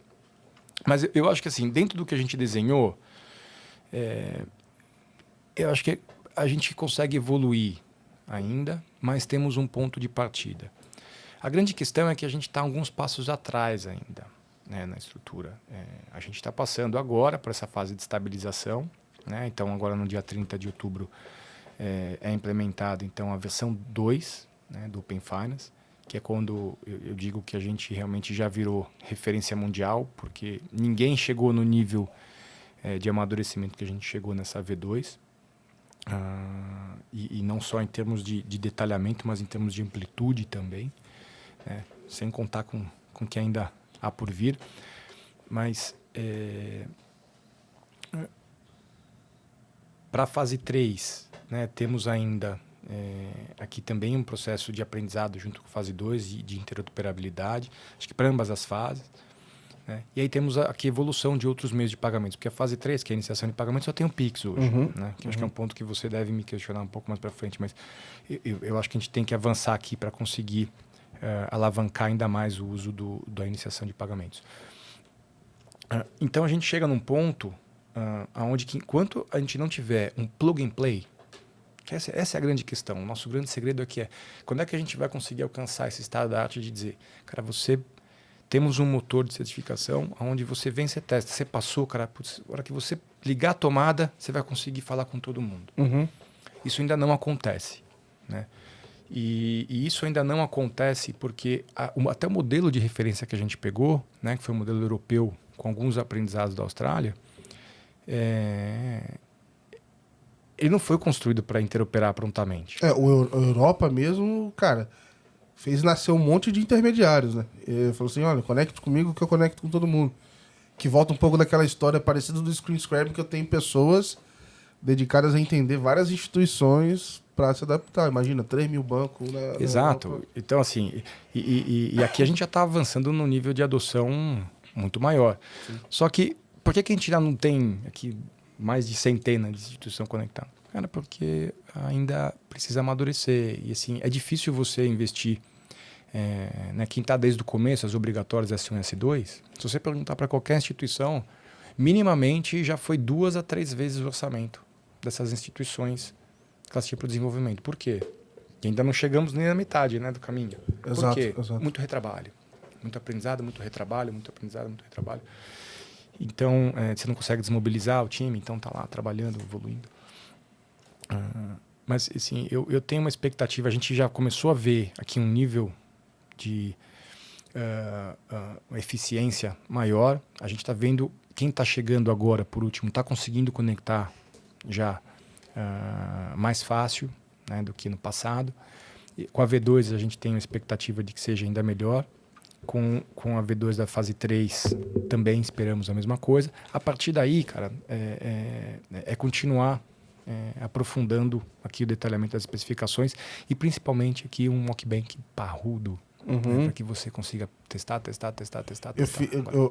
Mas eu acho que, assim, dentro do que a gente desenhou, eu acho que a gente consegue evoluir ainda, mas temos um ponto de partida. A grande questão é que a gente está alguns passos atrás ainda, né, na estrutura. A gente está passando agora por essa fase de estabilização. Né? Então, agora no dia 30 de outubro é implementada então, a versão 2, né, do Open Finance, que é quando eu digo que a gente realmente já virou referência mundial, porque ninguém chegou no nível de amadurecimento que a gente chegou nessa V2, e não só em termos de detalhamento, mas em termos de amplitude também, né? Sem contar com que ainda há por vir. Mas para a fase 3, né, temos ainda aqui também um processo de aprendizado junto com a fase 2 e de interoperabilidade, acho que para ambas as fases. Né? E aí temos aqui a evolução de outros meios de pagamentos, porque a fase 3, que é a iniciação de pagamento, só tem o Pix hoje, né? Que acho que é um ponto que você deve me questionar um pouco mais para frente, mas eu acho que a gente tem que avançar aqui para conseguir alavancar ainda mais o uso da iniciação de pagamentos. Então a gente chega num ponto onde que enquanto a gente não tiver um plug and play, que essa é a grande questão, o nosso grande segredo aqui é quando é que a gente vai conseguir alcançar esse estado da arte de dizer, cara, temos um motor de certificação onde você vem, você testa, você passou, cara, putz, na hora que você ligar a tomada, você vai conseguir falar com todo mundo. Isso ainda não acontece, né? E isso ainda não acontece porque até o modelo de referência que a gente pegou, né, que foi o modelo europeu com alguns aprendizados da Austrália, ele não foi construído para interoperar prontamente. A Europa mesmo, cara, fez nascer um monte de intermediários, né? Ele falou assim, olha, conecte comigo que eu conecto com todo mundo. Que volta um pouco daquela história parecida do Screen Scrap, que eu tenho pessoas dedicadas a entender várias instituições para se adaptar. Imagina, 3 mil bancos na Exato. Europa. Então, assim, e aqui a gente já está avançando num nível de adoção muito maior. Sim. Só que, por que a gente já não tem aqui mais de centenas de instituições conectadas? Cara, porque ainda precisa amadurecer. E, assim, é difícil você investir. Né, quem está desde o começo, as obrigatórias S1 e S2, se você perguntar para qualquer instituição, minimamente já foi 2 a 3 vezes o orçamento dessas instituições que elas tinham para o desenvolvimento. Por quê? Porque ainda não chegamos nem na metade, né, do caminho. Exato, Por quê? exato. Muito retrabalho. Muito aprendizado, muito retrabalho, muito aprendizado, muito retrabalho. Então, você não consegue desmobilizar o time, então tá lá trabalhando, evoluindo. Mas, assim, eu tenho uma expectativa, a gente já começou a ver aqui um nível de eficiência maior. A gente está vendo quem está chegando agora, por último, está conseguindo conectar já mais fácil, né, do que no passado. E com a V2 a gente tem uma expectativa de que seja ainda melhor. Com a V2 da fase 3 também esperamos a mesma coisa. A partir daí, cara, continuar aprofundando aqui o detalhamento das especificações e principalmente aqui um mockbank parrudo, né, para que você consiga testar.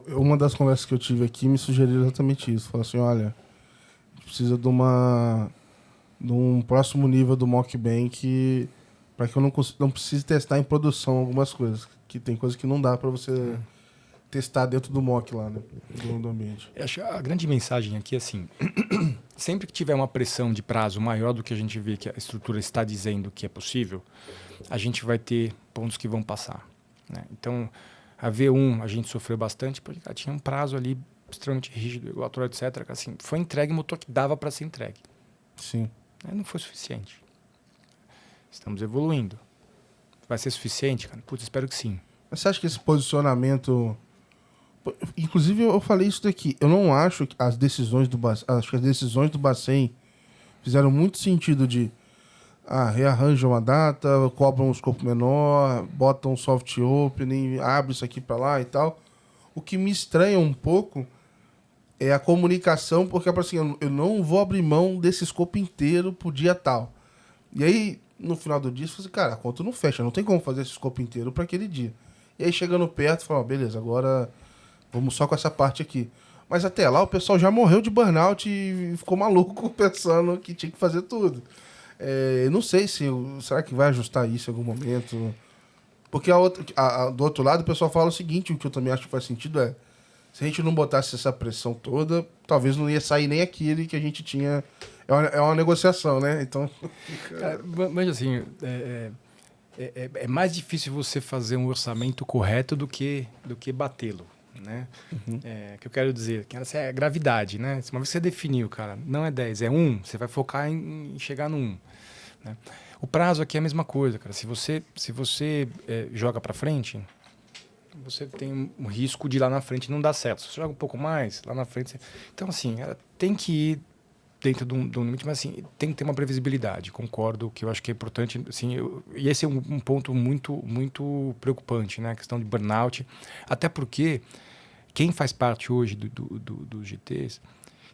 Uma das conversas que eu tive aqui me sugeriu exatamente isso. Falou assim, olha, a gente precisa de um próximo nível do mockbank para que eu não precise testar em produção algumas coisas. Que tem coisas que não dá para você testar dentro do mock lá, né? Do ambiente. Eu acho a grande mensagem aqui é assim, sempre que tiver uma pressão de prazo maior do que a gente vê que a estrutura está dizendo que é possível, a gente vai ter pontos que vão passar, né? Então, a V1 a gente sofreu bastante porque tinha um prazo ali extremamente rígido, regulatório, etc. Assim, foi entregue o motor que dava para ser entregue. Sim. Não foi suficiente. Estamos evoluindo. Vai ser suficiente, cara? Putz, espero que sim. Mas você acha que esse posicionamento... Inclusive, eu falei isso daqui. Eu não acho que as decisões do Bacen fizeram muito sentido de rearranjam a data, cobram um escopo menor, botam um soft opening, abre isso aqui para lá e tal. O que me estranha um pouco é a comunicação, porque assim, eu não vou abrir mão desse escopo inteiro pro dia tal. E aí, no final do dia, você fala assim, cara, a conta não fecha, não tem como fazer esse escopo inteiro para aquele dia. E aí, chegando perto, fala, beleza, agora vamos só com essa parte aqui. Mas até lá, o pessoal já morreu de burnout e ficou maluco pensando que tinha que fazer tudo. Não sei será que vai ajustar isso em algum momento? Porque do outro lado, o pessoal fala o seguinte, o que eu também acho que faz sentido se a gente não botasse essa pressão toda, talvez não ia sair nem aquele que a gente tinha. É uma negociação, né? Então. Mas assim, é mais difícil você fazer um orçamento correto do que batê-lo, né? Que eu quero dizer, que essa é a gravidade, né? Uma vez que você definiu, cara, não é 10, é 1, você vai focar em chegar no 1. né? O prazo aqui é a mesma coisa, cara. Se você joga para frente, você tem um risco de lá na frente não dar certo. Se você joga um pouco mais, lá na frente... Então, assim, tem que ir dentro de um limite, mas assim, tem que ter uma previsibilidade. Concordo que eu acho que é importante. Assim, e esse é um ponto muito, muito preocupante, né? A questão de burnout. Até porque quem faz parte hoje dos GTs,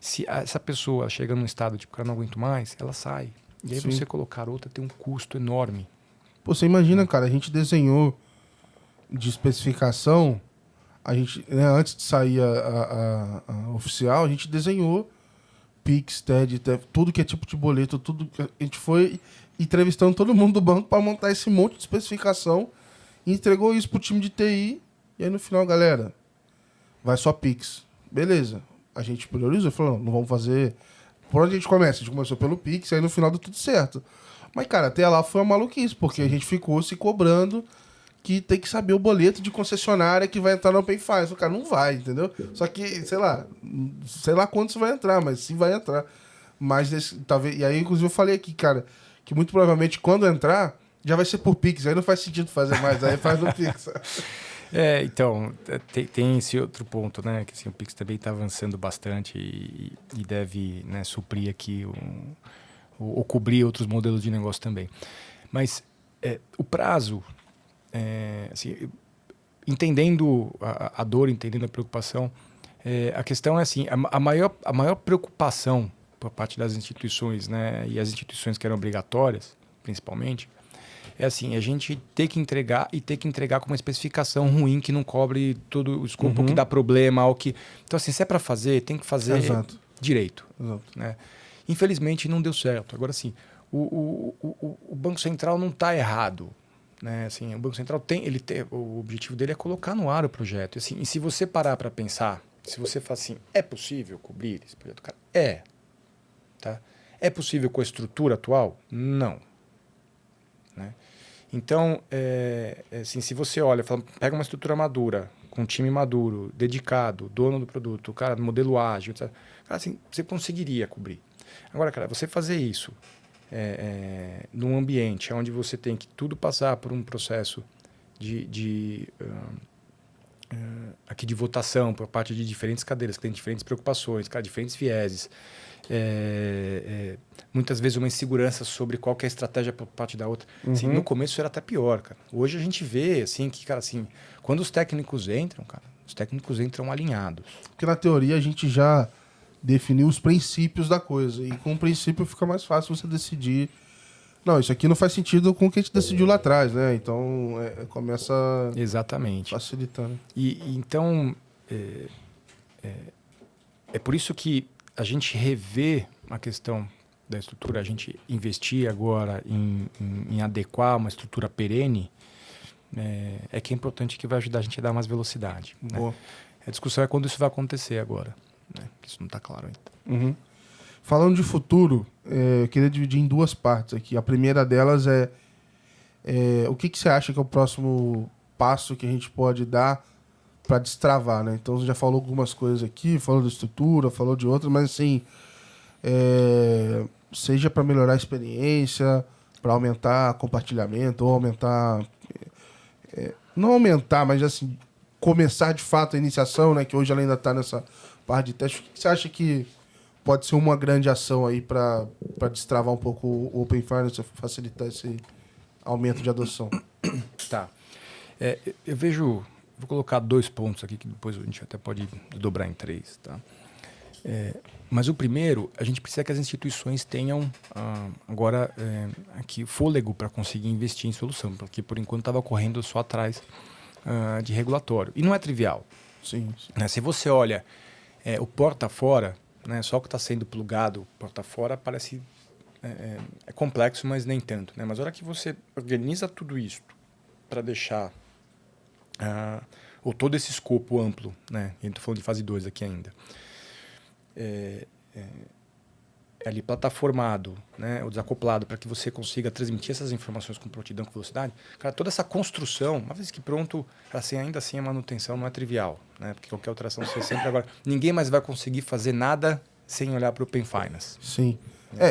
se essa pessoa chega num estado tipo, cara, não aguento mais, ela sai. E aí você colocar outra tem um custo enorme. Pô, você imagina, cara, a gente desenhou de especificação, a gente, né, antes de sair a oficial, a gente desenhou Pix, TED, tudo que é tipo de boleto, tudo que a gente foi entrevistando todo mundo do banco para montar esse monte de especificação e entregou isso pro time de TI. E aí no final, galera, vai só Pix. Beleza. A gente priorizou, falou, não vamos fazer... Por onde a gente começa? A gente começou pelo Pix, aí no final deu tudo certo. Mas, cara, até lá foi uma maluquice, porque a gente ficou se cobrando que tem que saber o boleto de concessionária que vai entrar no Open Finance. O cara não vai, entendeu? Só que, sei lá quanto isso vai entrar, mas sim vai entrar. Mas, talvez, e aí, inclusive, eu falei aqui, cara, que muito provavelmente quando entrar, já vai ser por Pix. Aí não faz sentido fazer mais, aí faz no Pix. Então, tem esse outro ponto, né? Que assim, o Pix também está avançando bastante e deve, né, suprir aqui ou cobrir outros modelos de negócio também. Mas o prazo, assim, entendendo a dor, entendendo a preocupação, a questão é assim, a maior preocupação por parte das instituições, né, e as instituições que eram obrigatórias, principalmente, é assim, a gente ter que entregar com uma especificação ruim que não cobre todo o escopo, que dá problema, ao que... Então, assim, se é para fazer, tem que fazer direito. Exato. Né? Infelizmente, não deu certo. Agora, assim, o Banco Central não está errado. Né? Assim, o Banco Central o objetivo dele é colocar no ar o projeto. E, assim, e se você parar para pensar, se você fala assim, é possível cobrir esse projeto? Cara, tá? É possível com a estrutura atual? Não. Né? Então, assim, se você olha, pega uma estrutura madura, com um time maduro, dedicado, dono do produto, cara, modelo ágil, etc. Cara, assim, você conseguiria cobrir. Agora, cara, você fazer isso num ambiente onde você tem que tudo passar por um processo aqui de votação por parte de diferentes cadeiras, que tem diferentes preocupações, cara, diferentes vieses, muitas vezes uma insegurança sobre qual que é a estratégia por parte da outra. Assim, no começo era até pior, cara. Hoje a gente vê assim, que, cara, assim, quando os técnicos entram, cara, os técnicos entram alinhados. Porque na teoria a gente já definiu os princípios da coisa. E com o princípio fica mais fácil você decidir. Não, isso aqui não faz sentido com o que a gente decidiu lá atrás, né? Então começa exatamente facilitando. E então é por isso que a gente rever a questão da estrutura, a gente investir agora em adequar uma estrutura perene, que é importante, que vai ajudar a gente a dar mais velocidade. Né? A discussão é quando isso vai acontecer agora. Né? Isso não está claro ainda. Falando de futuro, eu queria dividir em duas partes aqui. A primeira delas é o que você acha que é o próximo passo que a gente pode dar para destravar, né? Então, você já falou algumas coisas aqui, falou da estrutura, falou de outras, mas assim, seja para melhorar a experiência, para aumentar compartilhamento, ou aumentar... não aumentar, mas assim, começar de fato a iniciação, né? Que hoje ela ainda está nessa parte de teste. O que você acha que pode ser uma grande ação aí para destravar um pouco o Open Finance, facilitar esse aumento de adoção? Tá. Eu vejo... Vou colocar 2 pontos aqui, que depois a gente até pode dobrar em 3. Tá? Mas o primeiro, a gente precisa que as instituições tenham agora aqui fôlego para conseguir investir em solução, porque por enquanto estava correndo só atrás de regulatório. E não é trivial. Sim. Né? Se você olha o porta fora, né, só o que está sendo plugado porta fora parece complexo, mas nem tanto. Né? Mas a hora que você organiza tudo isso para deixar... ou todo esse escopo amplo, né? Eu estou falando de fase 2 aqui ainda. Ali plataformado, né? Ou desacoplado, para que você consiga transmitir essas informações com prontidão, com velocidade. Cara, toda essa construção, uma vez que pronto, assim, ainda assim a manutenção não é trivial, né? Porque qualquer alteração você sempre agora... Ninguém mais vai conseguir fazer nada sem olhar para o Open Finance. Sim.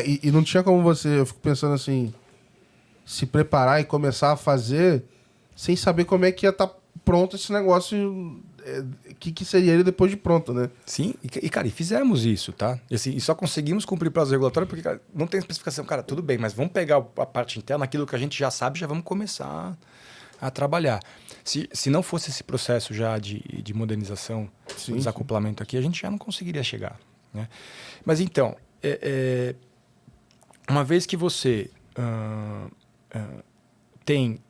E não tinha como você... Eu fico pensando assim... se preparar e começar a fazer sem saber como é que ia estar pronto esse negócio, que seria ele depois de pronto, né? Sim, cara, e fizemos isso, tá? E, assim, e só conseguimos cumprir prazo regulatório porque, cara, não tem especificação. Cara, tudo bem, mas vamos pegar a parte interna, aquilo que a gente já sabe, já vamos começar a trabalhar. Se não fosse esse processo já de modernização, Sim, desacoplamento aqui, a gente já não conseguiria chegar, né? Mas então, uma vez que você tem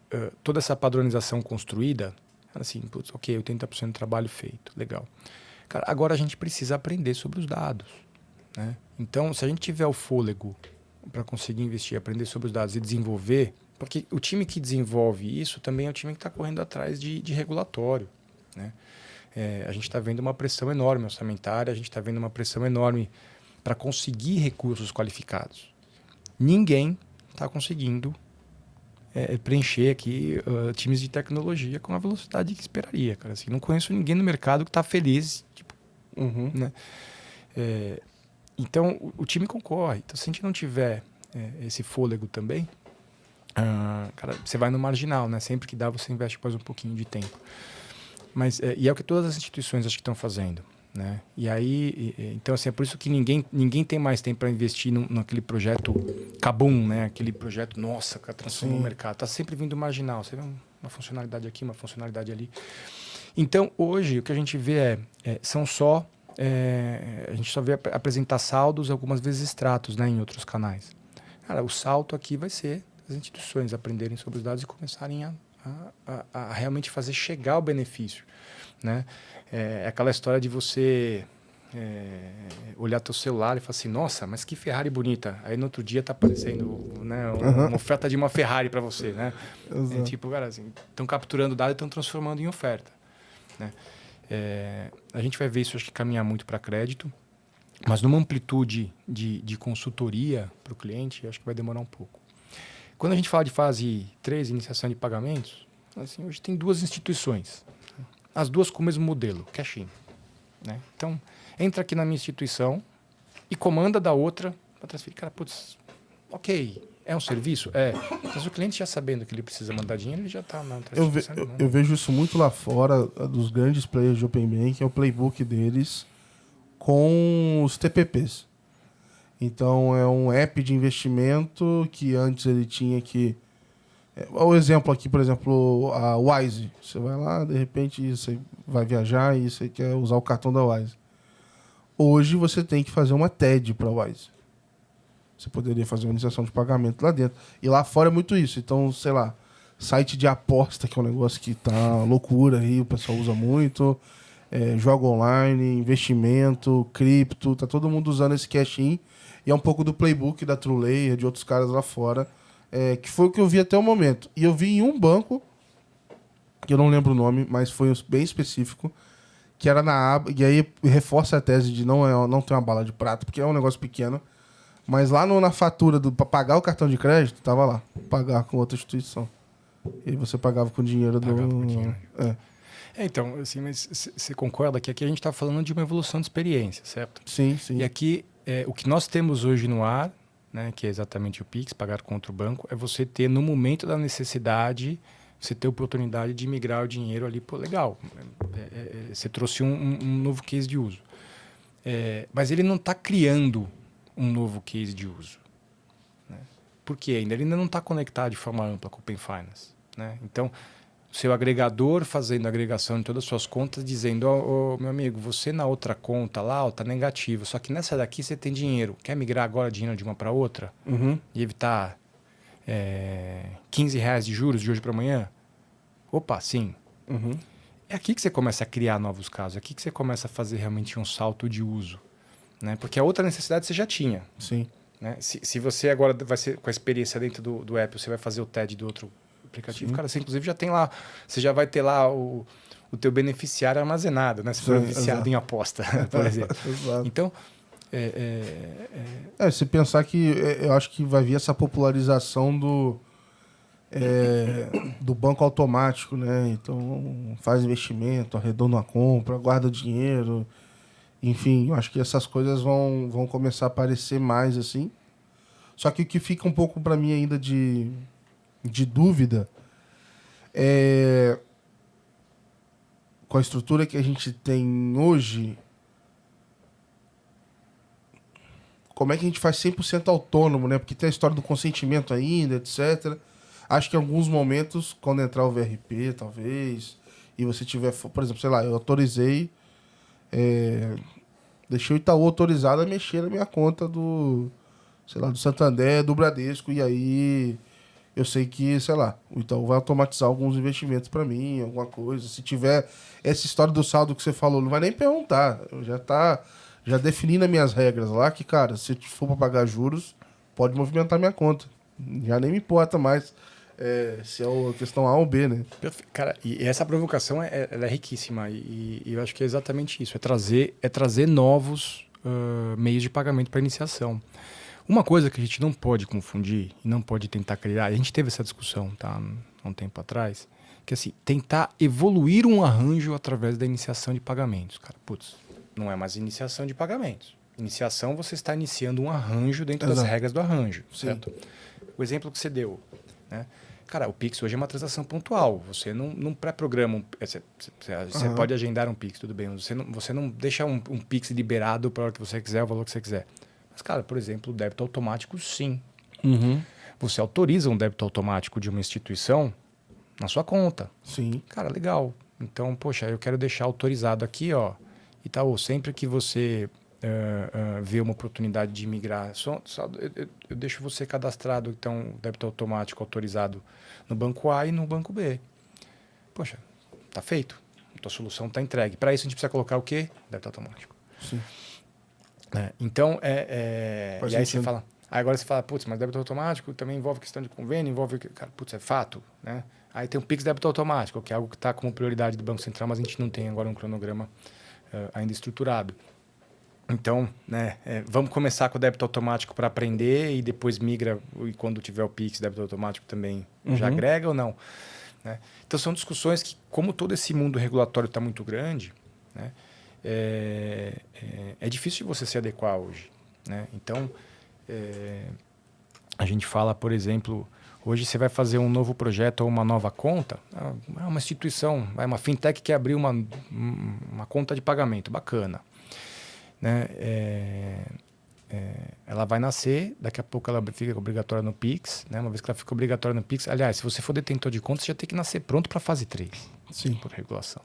toda essa padronização construída, assim, putz, ok, 80% do trabalho feito, legal. Cara, agora a gente precisa aprender sobre os dados, né? Então, se a gente tiver o fôlego para conseguir investir, aprender sobre os dados e desenvolver, porque o time que desenvolve isso também é o time que está correndo atrás de regulatório, né? A gente está vendo uma pressão enorme orçamentária, a gente está vendo uma pressão enorme para conseguir recursos qualificados. Ninguém está conseguindo preencher aqui times de tecnologia com a velocidade que esperaria, cara. Assim, não conheço ninguém no mercado que está feliz, tipo, né? Então, o time concorre. Então, se a gente não tiver esse fôlego também, cara, você vai no marginal, né? Sempre que dá, você investe mais um pouquinho de tempo. Mas, e é o que todas as instituições acho que estão fazendo, né? E aí, então assim, é por isso que ninguém tem mais tempo para investir naquele projeto Kabum, né? Aquele projeto, nossa, que transforma o mercado. Está sempre vindo marginal. Você vê uma funcionalidade aqui, uma funcionalidade ali. Então, hoje, o que a gente vê são só... a gente só vê apresentar saldos, algumas vezes extratos, né? Em outros canais. Cara, o salto aqui vai ser as instituições aprenderem sobre os dados e começarem a realmente fazer chegar o benefício, né? É aquela história de você olhar teu celular e falar assim, nossa, mas que Ferrari bonita. Aí no outro dia tá aparecendo, né, uma oferta de uma Ferrari para você, né? Tipo, cara, assim, estão capturando dados e estão transformando em oferta, né? A gente vai ver isso, acho que caminhar muito para crédito, mas numa amplitude de consultoria para o cliente, acho que vai demorar um pouco. Quando a gente fala de fase 3, iniciação de pagamentos, assim, hoje tem duas instituições, as duas com o mesmo modelo, cash-in, né? Então, entra aqui na minha instituição e comanda da outra para transferir. Cara, putz, ok, é um serviço? Mas o cliente já sabendo que ele precisa mandar dinheiro, ele já está na outra instituição. Eu vejo isso muito lá fora, dos grandes players de Open Banking, é o playbook deles com os TPPs. Então, é um app de investimento que antes ele tinha que... O exemplo aqui, por exemplo, a Wise. Você vai lá, de repente, você vai viajar e você quer usar o cartão da Wise. Hoje, você tem que fazer uma TED para a Wise. Você poderia fazer uma iniciação de pagamento lá dentro. E lá fora é muito isso. Então, sei lá, site de aposta, que é um negócio que tá loucura aí, o pessoal usa muito. Jogo online, investimento, cripto, tá todo mundo usando esse cash-in. E é um pouco do playbook da TrueLayer, de outros caras lá fora, que foi o que eu vi até o momento. E eu vi em um banco, que eu não lembro o nome, mas foi bem específico, que era na aba, e aí reforça a tese de não ter uma bala de prata, porque é um negócio pequeno, mas lá na fatura para pagar o cartão de crédito, tava lá, pagar com outra instituição. E aí você pagava com dinheiro então, assim, mas você concorda que aqui a gente está falando de uma evolução de experiência, certo? Sim, sim. E aqui, o que nós temos hoje no ar, né, que é exatamente o Pix, pagar contra o banco, é você ter, no momento da necessidade, você ter oportunidade de migrar o dinheiro ali. Pô, legal, você trouxe um novo case de uso. Mas ele não está criando um novo case de uso, né? Por quê? Ele ainda não está conectado de forma ampla com o Open Finance, né? Então, seu agregador fazendo a agregação de todas as suas contas, dizendo, meu amigo, você na outra conta lá está negativo, só que nessa daqui você tem dinheiro. Quer migrar agora dinheiro de uma para outra? E evitar R$15 de juros de hoje para amanhã? Opa, sim. É aqui que você começa a criar novos casos, é aqui que você começa a fazer realmente um salto de uso, né? Porque a outra necessidade você já tinha. Sim. Né? Se você agora vai ser com a experiência dentro do app, você vai fazer o TED do outro aplicativo, cara, você inclusive já tem lá, você já vai ter lá o teu beneficiário armazenado, né? Se for viciado em aposta, por exemplo. Então, se pensar que eu acho que vai vir essa popularização do banco automático, né? Então, faz investimento, arredonda uma compra, guarda dinheiro, enfim, eu acho que essas coisas vão começar a aparecer mais, assim. Só que o que fica um pouco para mim ainda de de dúvida com a estrutura que a gente tem hoje, como é que a gente faz 100% autônomo, né? Porque tem a história do consentimento ainda, etc. Acho que em alguns momentos, quando entrar o VRP, talvez, e você tiver, por exemplo, sei lá, eu autorizei, deixei o Itaú autorizado a mexer na minha conta do, sei lá, do Santander, do Bradesco, e aí eu sei que, sei lá, o Itaú vai automatizar alguns investimentos para mim, alguma coisa. Se tiver essa história do saldo que você falou, não vai nem perguntar. Eu já defini nas minhas regras lá que, cara, se for para pagar juros, pode movimentar minha conta. Já nem me importa mais se é a questão A ou B, né? Cara, e essa provocação ela é riquíssima e eu acho que é exatamente isso, é trazer novos meios de pagamento para iniciação. Uma coisa que a gente não pode confundir e não pode tentar criar, a gente teve essa discussão há um tempo atrás, que assim, tentar evoluir um arranjo através da iniciação de pagamentos. Cara, putz, não é mais iniciação de pagamentos. Iniciação, você está iniciando um arranjo dentro das regras do arranjo, certo? O exemplo que você deu, né? Cara, o Pix hoje é uma transação pontual. Você não pré-programa. Você pode agendar um Pix, tudo bem. Você não deixa um Pix liberado para a hora que você quiser, o valor que você quiser. Mas, cara, por exemplo, o débito automático, sim. Você autoriza um débito automático de uma instituição na sua conta. Sim. Cara, legal. Então, poxa, eu quero deixar autorizado aqui, ó. Itaú, sempre que você vê uma oportunidade de migrar, eu deixo você cadastrado, então, débito automático autorizado no banco A e no banco B. Poxa, tá feito. A tua solução tá entregue. Para isso, a gente precisa colocar o quê? Débito automático. Sim. Então, e aí você fala... Agora você fala, putz, mas débito automático também envolve questão de convênio, envolve... Cara, putz, é fato, né? Aí tem o Pix débito automático, que é algo que está como prioridade do Banco Central, mas a gente não tem agora um cronograma ainda estruturado. Então, né, vamos começar com o débito automático para aprender e depois migra, e quando tiver o Pix, débito automático também já agrega ou não? Né? Então, são discussões que, como todo esse mundo regulatório está muito grande, né, é difícil de você se adequar hoje. Né? Então, a gente fala, por exemplo, hoje você vai fazer um novo projeto ou uma nova conta, uma instituição, uma fintech que abriu uma conta de pagamento, bacana. Né? Ela vai nascer, daqui a pouco ela fica obrigatória no Pix, né? Uma vez que ela fica obrigatória no Pix, aliás, se você for detentor de conta, você já tem que nascer pronto para a fase 3. Sim. Por regulação.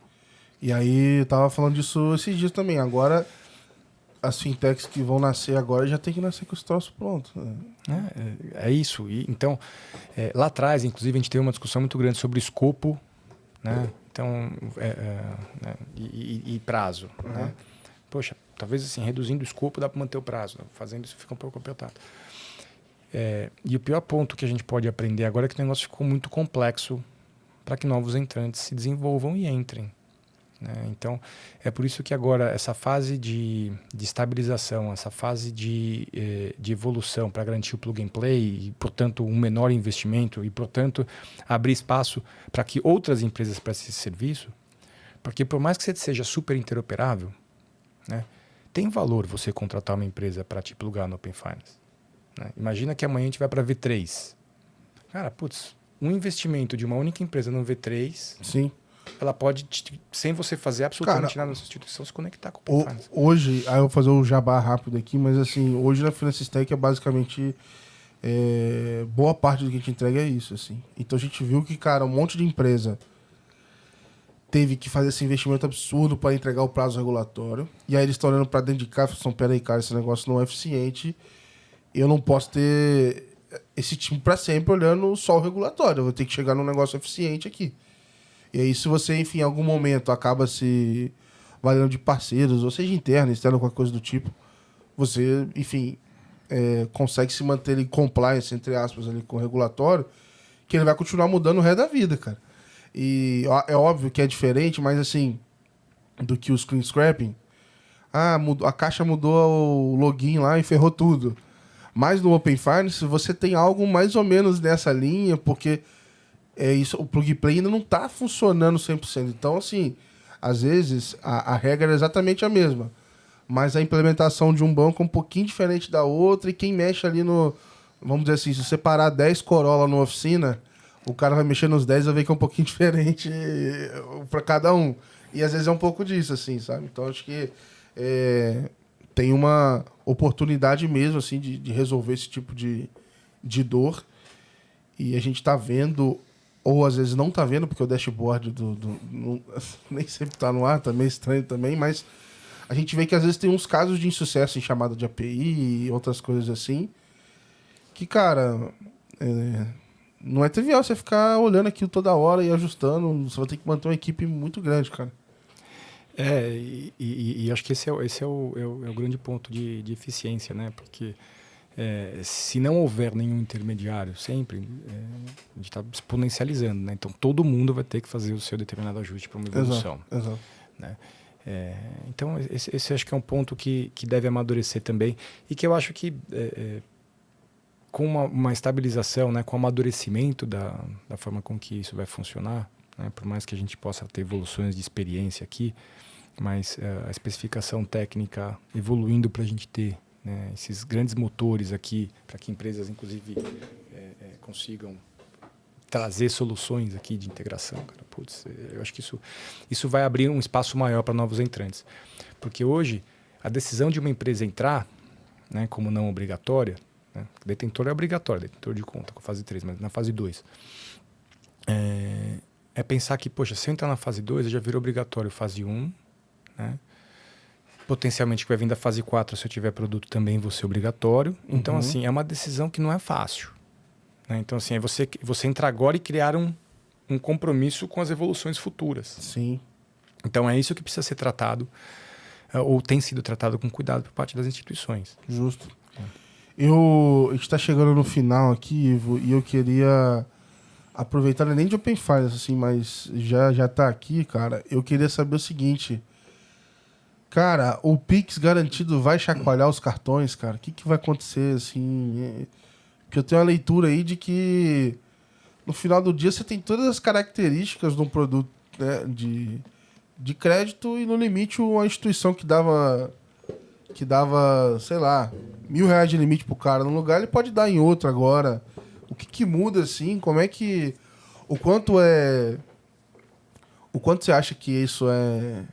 E aí, eu tava falando disso esses dias também. Agora, as fintechs que vão nascer agora já tem que nascer com os troços prontos. É isso. E, então, lá atrás, inclusive, a gente teve uma discussão muito grande sobre escopo, né? Então, né? E prazo. Né? Poxa, talvez assim, reduzindo o escopo dá para manter o prazo. Fazendo isso fica um pouco apertado. E o pior ponto que a gente pode aprender agora é que o negócio ficou muito complexo para que novos entrantes se desenvolvam e entrem. Né? Então, é por isso que agora essa fase de estabilização, essa fase de evolução para garantir o plug and play e, portanto, um menor investimento e, portanto, abrir espaço para que outras empresas prestem esse serviço, porque por mais que você seja super interoperável, né, tem valor você contratar uma empresa para te plugar no Open Finance. Né? Imagina que amanhã a gente vai para V3. Cara, putz, um investimento de uma única empresa no V3... Sim. Ela pode, sem você fazer absolutamente nada na sua instituição, se conectar com o Open Finance. Hoje, aí eu vou fazer o jabá rápido aqui, mas assim, hoje na Finance Stack é basicamente boa parte do que a gente entrega é isso, assim. Então a gente viu que, cara, um monte de empresa teve que fazer esse investimento absurdo para entregar o prazo regulatório, e aí eles estão olhando para dentro de casa e falam, peraí, cara, esse negócio não é eficiente, eu não posso ter esse time para sempre olhando só o regulatório, eu vou ter que chegar num negócio eficiente aqui. E aí, se você, enfim, em algum momento acaba se valendo de parceiros, ou seja, interno, externo, qualquer coisa do tipo, você, enfim, consegue se manter em compliance, entre aspas, ali, com o regulatório, que ele vai continuar mudando o resto da vida, cara. E é óbvio que é diferente, mas assim, do que o screen scrapping, a Caixa mudou o login lá e ferrou tudo. Mas no Open Finance, você tem algo mais ou menos nessa linha, porque... o plug and play ainda não está funcionando 100%. Então, assim, às vezes a regra é exatamente a mesma, mas a implementação de um banco é um pouquinho diferente da outra, e quem mexe ali no... Vamos dizer assim, se você parar 10 Corolla numa oficina, o cara vai mexer nos 10 e vai ver que é um pouquinho diferente para cada um. E às vezes é um pouco disso, assim, sabe? Então acho que tem uma oportunidade mesmo, assim, de resolver esse tipo de dor. E a gente tá vendo, ou às vezes não tá vendo, porque o dashboard nem sempre tá no ar, tá meio estranho também, mas a gente vê que às vezes tem uns casos de insucesso em chamada de API e outras coisas assim, que, cara, não é trivial você ficar olhando aquilo toda hora e ajustando, você vai ter que manter uma equipe muito grande, cara. E acho que esse é o grande ponto de eficiência, né? Porque se não houver nenhum intermediário sempre, a gente está exponencializando, né? Então todo mundo vai ter que fazer o seu determinado ajuste para uma evolução. Exato. Né? Então esse acho que é um ponto que deve amadurecer também e que eu acho que com uma estabilização, né? Com o amadurecimento da forma com que isso vai funcionar, né? Por mais que a gente possa ter evoluções de experiência aqui, mas a especificação técnica evoluindo para a gente ter, né, esses grandes motores aqui, para que empresas, inclusive, consigam trazer soluções aqui de integração. Cara. Putz, eu acho que isso vai abrir um espaço maior para novos entrantes. Porque hoje, a decisão de uma empresa entrar, né, como não obrigatória, né, detentor é obrigatório, detentor de conta, com a fase 3, mas na fase 2, é pensar que, poxa, se eu entrar na fase 2, já virou obrigatório fase 1, né? Potencialmente que vai vir da fase 4, se eu tiver produto também vou ser obrigatório. Então, assim, é uma decisão que não é fácil. Né? Então, assim, é você entrar agora e criar um compromisso com as evoluções futuras. Sim. Então, é isso que precisa ser tratado, ou tem sido tratado com cuidado por parte das instituições. Justo. A gente está chegando no final aqui, Ivo, e eu queria aproveitar, nem de Open Finance, assim, mas já tá aqui, cara. Eu queria saber o seguinte... Cara, o Pix garantido vai chacoalhar os cartões, cara? O que vai acontecer, assim? Porque eu tenho uma leitura aí de que no final do dia você tem todas as características de um produto, né, de crédito e no limite uma instituição que dava, sei lá, R$1.000 de limite pro cara num lugar, ele pode dar em outro agora. O que muda, assim? Como é que... O quanto você acha que isso é...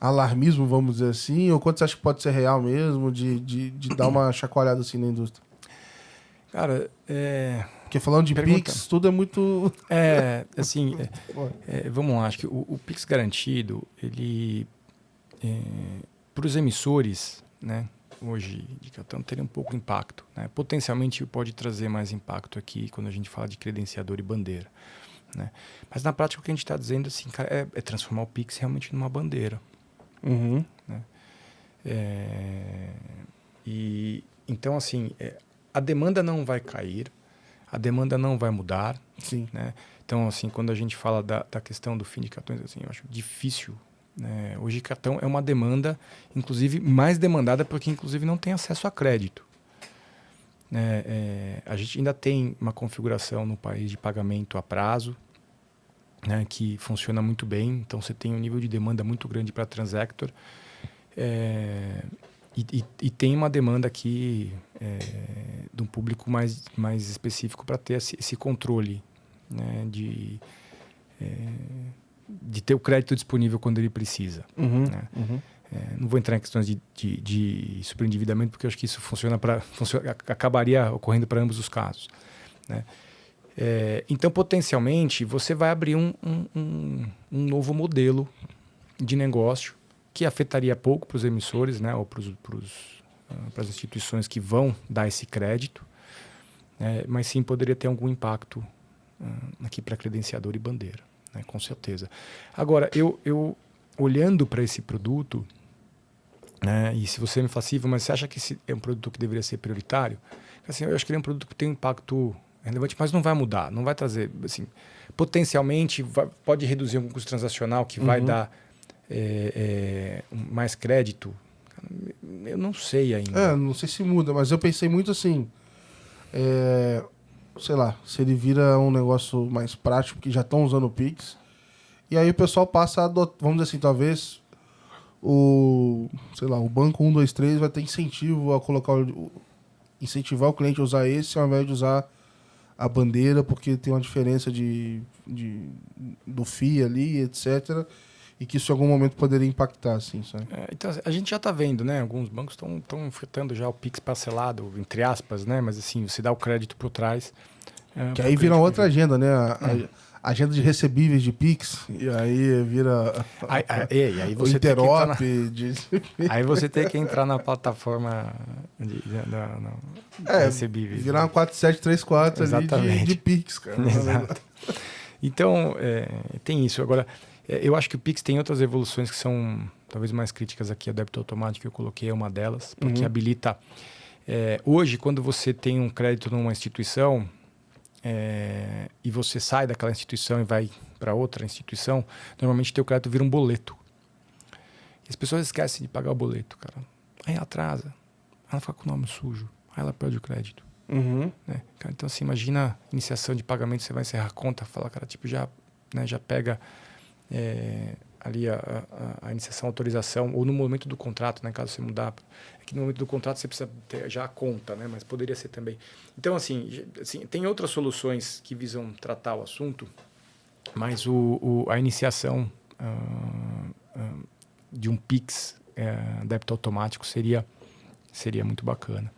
alarmismo, vamos dizer assim, ou quanto você acha que pode ser real mesmo, de dar uma chacoalhada assim na indústria? Cara, Porque falando de Pix, tudo é muito... assim, vamos lá, acho que o Pix garantido, ele, para os emissores, né, hoje, de cartão, teria um pouco de impacto. Né? Potencialmente pode trazer mais impacto aqui quando a gente fala de credenciador e bandeira. Né? Mas na prática o que a gente está dizendo assim, cara, é transformar o Pix realmente numa bandeira. Uhum. Né? E então, assim, a demanda não vai cair, a demanda não vai mudar. Sim. Né? Então, assim, quando a gente fala da questão do fim de cartões, assim, eu acho difícil. Né? Hoje, cartão é uma demanda, inclusive, mais demandada porque, inclusive, não tem acesso a crédito. A gente ainda tem uma configuração no país de pagamento a prazo, né, que funciona muito bem. Então, você tem um nível de demanda muito grande para Transactor. E tem uma demanda aqui de um público mais específico para ter esse controle, né, de ter o crédito disponível quando ele precisa. Uhum. Né? Uhum. Não vou entrar em questões de superendividamento, porque eu acho que isso acabaria ocorrendo para ambos os casos. Né? Então, potencialmente, você vai abrir um novo modelo de negócio que afetaria pouco para os emissores, né, ou para as instituições que vão dar esse crédito, mas sim poderia ter algum impacto aqui para credenciador e bandeira, né, com certeza. Agora, eu olhando para esse produto, né, e se você me fala assim, mas você acha que esse é um produto que deveria ser prioritário? Assim, eu acho que ele é um produto que tem um impacto relevante, mas não vai mudar, não vai trazer, assim, potencialmente pode reduzir um custo transacional que vai dar mais crédito. Eu não sei ainda. Não sei se muda, mas eu pensei muito assim, sei lá, se ele vira um negócio mais prático, porque já estão usando o Pix, e aí o pessoal passa a adotar, vamos dizer assim, talvez o banco 1, 2, 3 vai ter incentivo a incentivar o cliente a usar esse ao invés de usar a bandeira, porque tem uma diferença do FII ali, etc., e que isso em algum momento poderia impactar, assim, sabe? Então, a gente já está vendo, né? Alguns bancos estão ofertando já o Pix parcelado, entre aspas, né? Mas assim, você dá o crédito por trás. Que aí vira outra agenda, né? A agenda de recebíveis de Pix, e aí vira e aí o você Interop. Aí você tem que entrar na plataforma recebíveis. Virar uma 4734 ali de Pix, cara. Exato. Então, tem isso. Agora, eu acho que o Pix tem outras evoluções que são talvez mais críticas aqui. A débito automático que eu coloquei é uma delas, porque habilita... hoje, quando você tem um crédito numa instituição e você sai daquela instituição e vai para outra instituição, normalmente teu crédito vira um boleto. E as pessoas esquecem de pagar o boleto, cara. Aí atrasa, ela fica com o nome sujo, aí ela perde o crédito. Né? Cara, então, assim, imagina a iniciação de pagamento, você vai encerrar a conta, fala, cara, tipo, já pega ali a iniciação, a autorização, ou no momento do contrato, né, caso você mudar. É que no momento do contrato você precisa ter já a conta, né, mas poderia ser também. Então, assim, tem outras soluções que visam tratar o assunto, mas a iniciação de um Pix débito automático seria muito bacana.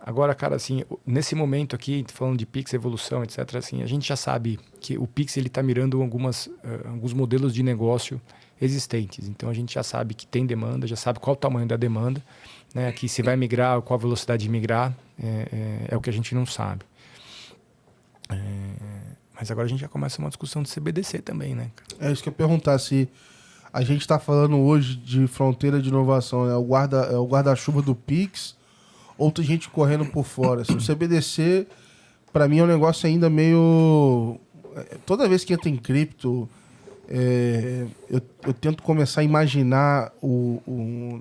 Agora, cara, assim, nesse momento aqui, falando de Pix, evolução, etc., assim, a gente já sabe que o Pix está mirando alguns modelos de negócio existentes. Então, a gente já sabe que tem demanda, já sabe qual o tamanho da demanda, né, que se vai migrar, qual a velocidade de migrar, é o que a gente não sabe. Mas agora a gente já começa uma discussão de CBDC também, né? É isso que eu ia perguntar, se a gente está falando hoje de fronteira de inovação, o guarda-chuva do Pix, ou tem gente correndo por fora. Assim, o CBDC, para mim, é um negócio ainda meio... Toda vez que entra em cripto, eu tento começar a imaginar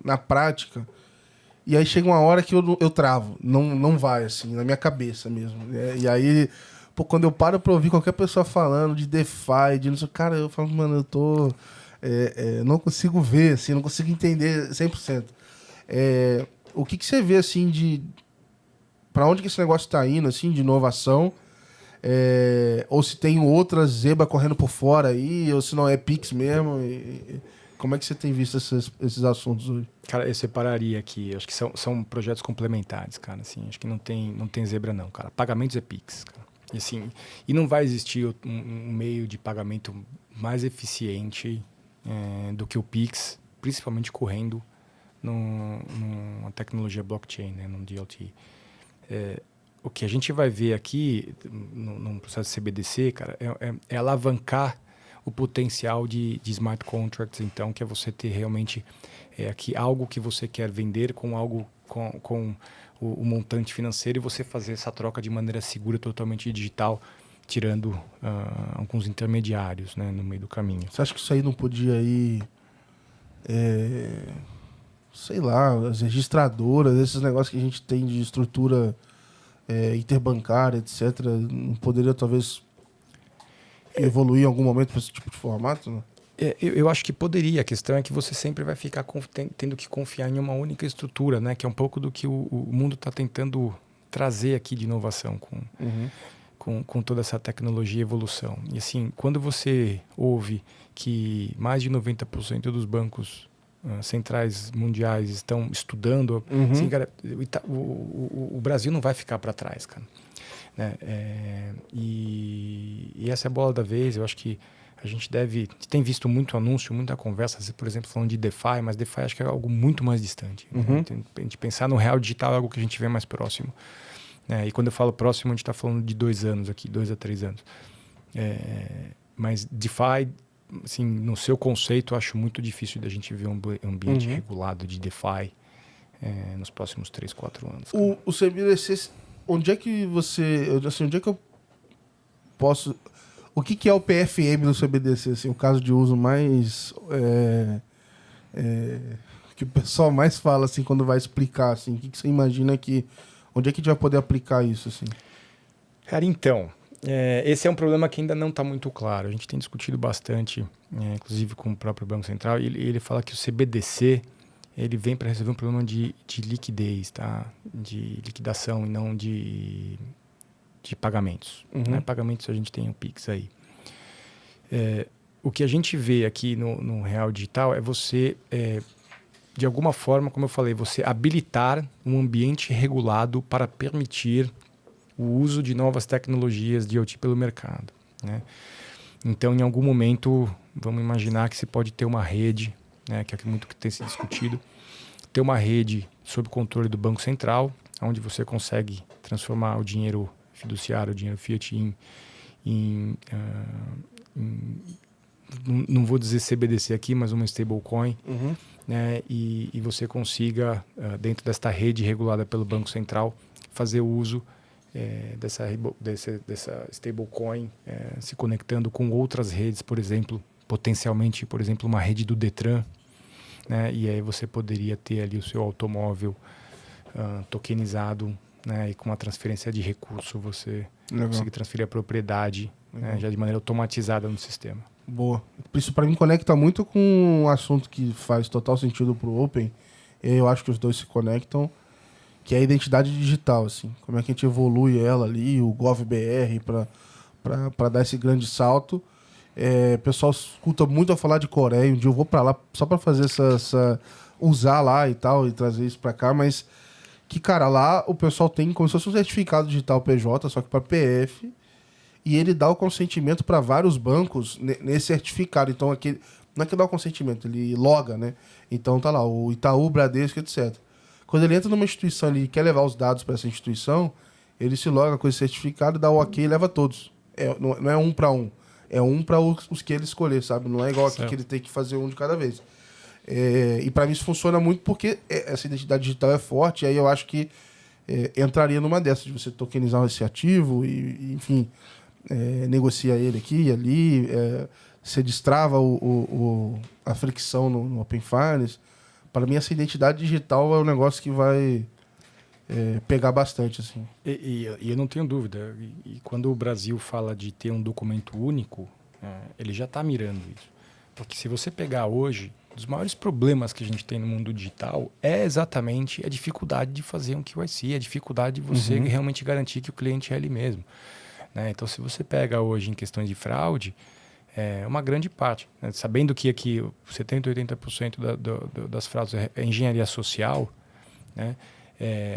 na prática, e aí chega uma hora que eu travo. Não vai, assim, na minha cabeça mesmo. E aí, quando eu paro para ouvir qualquer pessoa falando de DeFi, de não sei, cara, eu falo, mano, eu tô... não consigo ver, assim, não consigo entender 100%. O que você vê, assim, para onde que esse negócio está indo, assim, de inovação? Ou se tem outra zebra correndo por fora aí, ou se não é Pix mesmo? Como é que você tem visto esses assuntos hoje? Cara, eu separaria aqui. Acho que são projetos complementares, cara. Assim, acho que não tem zebra, não, cara. Pagamentos é Pix, cara. E, assim, e não vai existir um meio de pagamento mais eficiente do que o Pix, principalmente correndo numa tecnologia blockchain, né, num DLT. O que a gente vai ver aqui num processo de CBDC, cara, é alavancar o potencial de smart contracts, então, que é você ter realmente aqui algo que você quer vender com algo com o montante financeiro e você fazer essa troca de maneira segura, totalmente digital, tirando alguns intermediários, né, no meio do caminho. Você acha que isso aí não podia ir... sei lá, as registradoras, esses negócios que a gente tem de estrutura interbancária, etc., não poderia talvez evoluir em algum momento para esse tipo de formato? Né? Eu acho que poderia. A questão é que você sempre vai ficar tendo que confiar em uma única estrutura, né? Que é um pouco do que o mundo está tentando trazer aqui de inovação com toda essa tecnologia e evolução. E assim, quando você ouve que mais de 90% dos bancos centrais mundiais estão estudando, assim, cara, o Brasil não vai ficar para trás, cara. Né? E essa é a bola da vez. Eu acho que a gente tem visto muito anúncio, muita conversa, por exemplo, falando de DeFi, mas DeFi acho que é algo muito mais distante. Né? A gente pensar no real digital é algo que a gente vê mais próximo. E quando eu falo próximo, a gente está falando de 2 anos aqui, 2 a 3 anos. Mas DeFi, assim, no seu conceito, eu acho muito difícil da gente ver um ambiente regulado de DeFi nos próximos 3, 4 anos. O CBDC, onde é que eu posso... O que é o PFM do CBDC? Assim, o caso de uso mais... que o pessoal mais fala, assim, quando vai explicar, assim. O que você imagina que... Onde é que a gente vai poder aplicar isso, assim? Cara, então... esse é um problema que ainda não está muito claro. A gente tem discutido bastante, inclusive com o próprio Banco Central, e ele fala que o CBDC ele vem para resolver um problema de liquidez, tá? De liquidação e não de pagamentos. Né? Pagamentos a gente tem o Pix aí. O que a gente vê aqui no Real Digital é você, de alguma forma, como eu falei, você habilitar um ambiente regulado para permitir o uso de novas tecnologias de IoT pelo mercado. Né? Então, em algum momento, vamos imaginar que se pode ter uma rede, né, que é muito que tem se discutido, ter uma rede sob controle do Banco Central, onde você consegue transformar o dinheiro fiduciário, o dinheiro fiat não vou dizer CBDC aqui, mas uma stablecoin, né, e você consiga, dentro desta rede regulada pelo Banco Central, fazer o uso dessa stablecoin, se conectando com outras redes, por exemplo, potencialmente, por exemplo, uma rede do Detran, né, e aí você poderia ter ali o seu automóvel tokenizado, né, e com uma transferência de recurso você conseguir transferir a propriedade, né, já de maneira automatizada no sistema. Boa. Isso para mim conecta muito com um assunto que faz total sentido pro Open. Eu acho que os dois se conectam, que é a identidade digital, assim. Como é que a gente evolui ela ali, o GovBR, para dar esse grande salto. O pessoal escuta muito a falar de Coreia. Um dia eu vou para lá só para fazer usar lá e tal, e trazer isso para cá, mas que, cara, lá o pessoal tem como se fosse um certificado digital PJ, só que para PF, e ele dá o consentimento para vários bancos nesse certificado. Então, aqui, não é que dá o consentimento, ele loga, né? Então, tá lá, o Itaú, Bradesco, etc. Quando ele entra numa instituição e quer levar os dados para essa instituição, ele se loga com esse certificado, dá o ok e leva todos. Não é um para um. É um para os que ele escolher, sabe? Não é igual aqui que ele tem que fazer um de cada vez. E para mim isso funciona muito porque essa identidade digital é forte, e aí eu acho que entraria numa dessas, de você tokenizar esse ativo e enfim, negocia ele aqui e ali, você destrava a fricção no Open Finance. Para mim essa identidade digital é um negócio que vai pegar bastante, assim. E eu não tenho dúvida, e quando o Brasil fala de ter um documento único, ele já está mirando isso. Porque se você pegar hoje, um dos maiores problemas que a gente tem no mundo digital é exatamente a dificuldade de fazer um QIC, a dificuldade de você realmente garantir que o cliente é ele mesmo. Né? Então, se você pega hoje em questões de fraude, uma grande parte, né? Sabendo que aqui 70%, 80% das fraudes é engenharia social, né?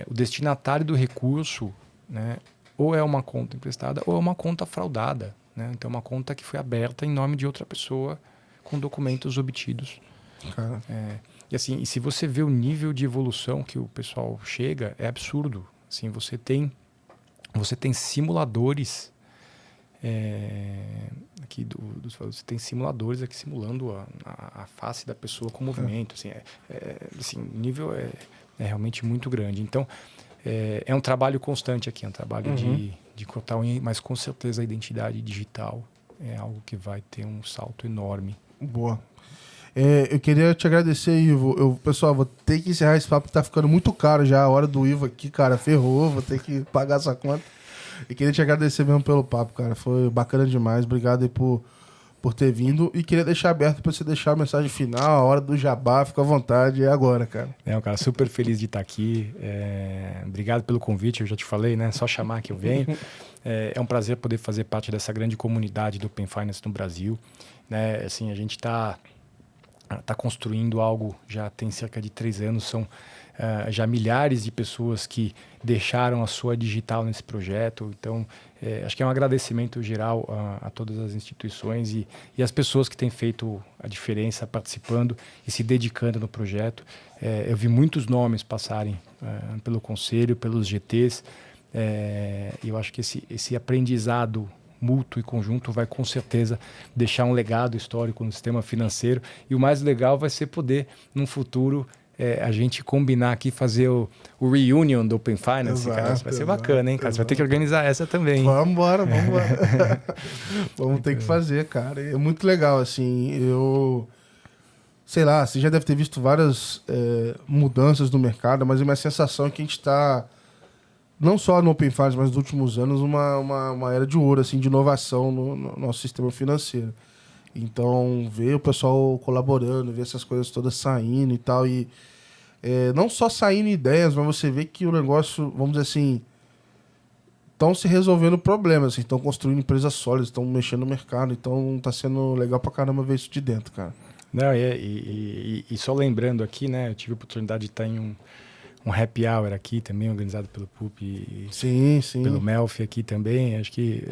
O destinatário do recurso, né? Ou é uma conta emprestada ou é uma conta fraudada. Né? Então, uma conta que foi aberta em nome de outra pessoa com documentos obtidos. E assim, e se você vê o nível de evolução que o pessoal chega, é absurdo. Assim, você tem simuladores aqui você tem simuladores aqui simulando a face da pessoa com movimento. Assim, assim, o nível é realmente muito grande. Então, é um trabalho constante aqui, é um trabalho de cortar unha, mas com certeza a identidade digital é algo que vai ter um salto enorme. Boa. Eu queria te agradecer, Ivo. Pessoal, vou ter que encerrar esse papo, tá ficando muito caro já. A hora do Ivo aqui, cara, ferrou. Vou ter que pagar essa conta. E queria te agradecer mesmo pelo papo, cara. Foi bacana demais. Obrigado aí por ter vindo. E queria deixar aberto para você deixar a mensagem final, a hora do jabá. Fica à vontade, é agora, cara. Cara, super feliz de estar aqui. Obrigado pelo convite, eu já te falei, né? Só chamar que eu venho. É um prazer poder fazer parte dessa grande comunidade do Open Finance no Brasil. Né? Assim, a gente está construindo algo, já tem cerca de 3 anos, são já milhares de pessoas que deixaram a sua digital nesse projeto. Então, acho que é um agradecimento geral a todas as instituições e as pessoas que têm feito a diferença participando e se dedicando no projeto. Eu vi muitos nomes passarem pelo Conselho, pelos GTs, e eu acho que esse aprendizado mútuo e conjunto vai com certeza deixar um legado histórico no sistema financeiro, e o mais legal vai ser poder, num futuro, a gente combinar aqui, fazer o reunion do Open Finance. Exato, cara, isso vai ser bacana, hein, cara? Você vai ter que organizar essa também. Vamos embora. Vamos ter que fazer, cara. É muito legal, assim, sei lá, você já deve ter visto várias mudanças no mercado, mas a minha sensação é que a gente está, não só no Open Finance, mas nos últimos anos, uma era de ouro, assim, de inovação no nosso sistema financeiro. Então, ver o pessoal colaborando, ver essas coisas todas saindo e tal, e não só saindo ideias, mas você vê que o negócio, vamos dizer assim, estão se resolvendo problemas, assim, estão construindo empresas sólidas, estão mexendo no mercado, então tá sendo legal pra caramba ver isso de dentro, cara. Não, e só lembrando aqui, né, eu tive a oportunidade de estar em um happy hour aqui também, organizado pelo PUP e Sim, sim. pelo Melfi aqui também. Acho que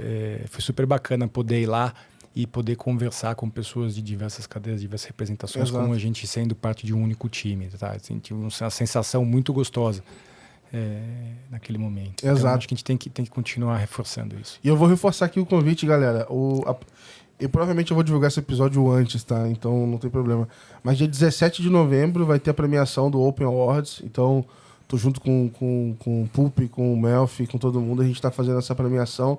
foi super bacana poder ir lá e poder conversar com pessoas de diversas cadeiras, diversas representações, Exato. como a gente sendo parte de um único time, tá? Assim, tive uma sensação muito gostosa naquele momento. Exato. Então, acho que a gente tem que continuar reforçando isso. E eu vou reforçar aqui o convite, galera. Eu provavelmente eu vou divulgar esse episódio antes, tá? Então não tem problema. Mas dia 17 de novembro vai ter a premiação do Open Awards. Então, tô junto com o Pulp, com o Melfi, com todo mundo. A gente tá fazendo essa premiação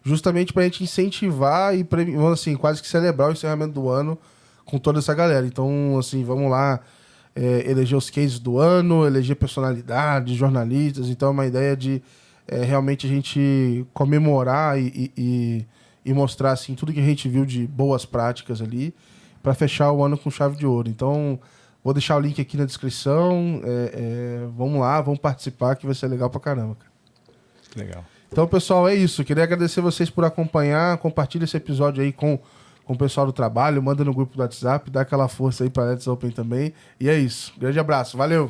justamente pra gente incentivar e, assim, quase que celebrar o encerramento do ano com toda essa galera. Então, assim, vamos lá eleger os cases do ano, eleger personalidades, jornalistas. Então, é uma ideia de realmente a gente comemorar e mostrar assim tudo que a gente viu de boas práticas ali para fechar o ano com chave de ouro. Então, vou deixar o link aqui na descrição. Vamos lá, vamos participar que vai ser legal pra caramba, cara. Legal. Então, pessoal, é isso. Queria agradecer vocês por acompanhar. Compartilha esse episódio aí com o pessoal do trabalho. Manda no grupo do WhatsApp. Dá aquela força aí pra Let's Open também. E é isso. Grande abraço. Valeu!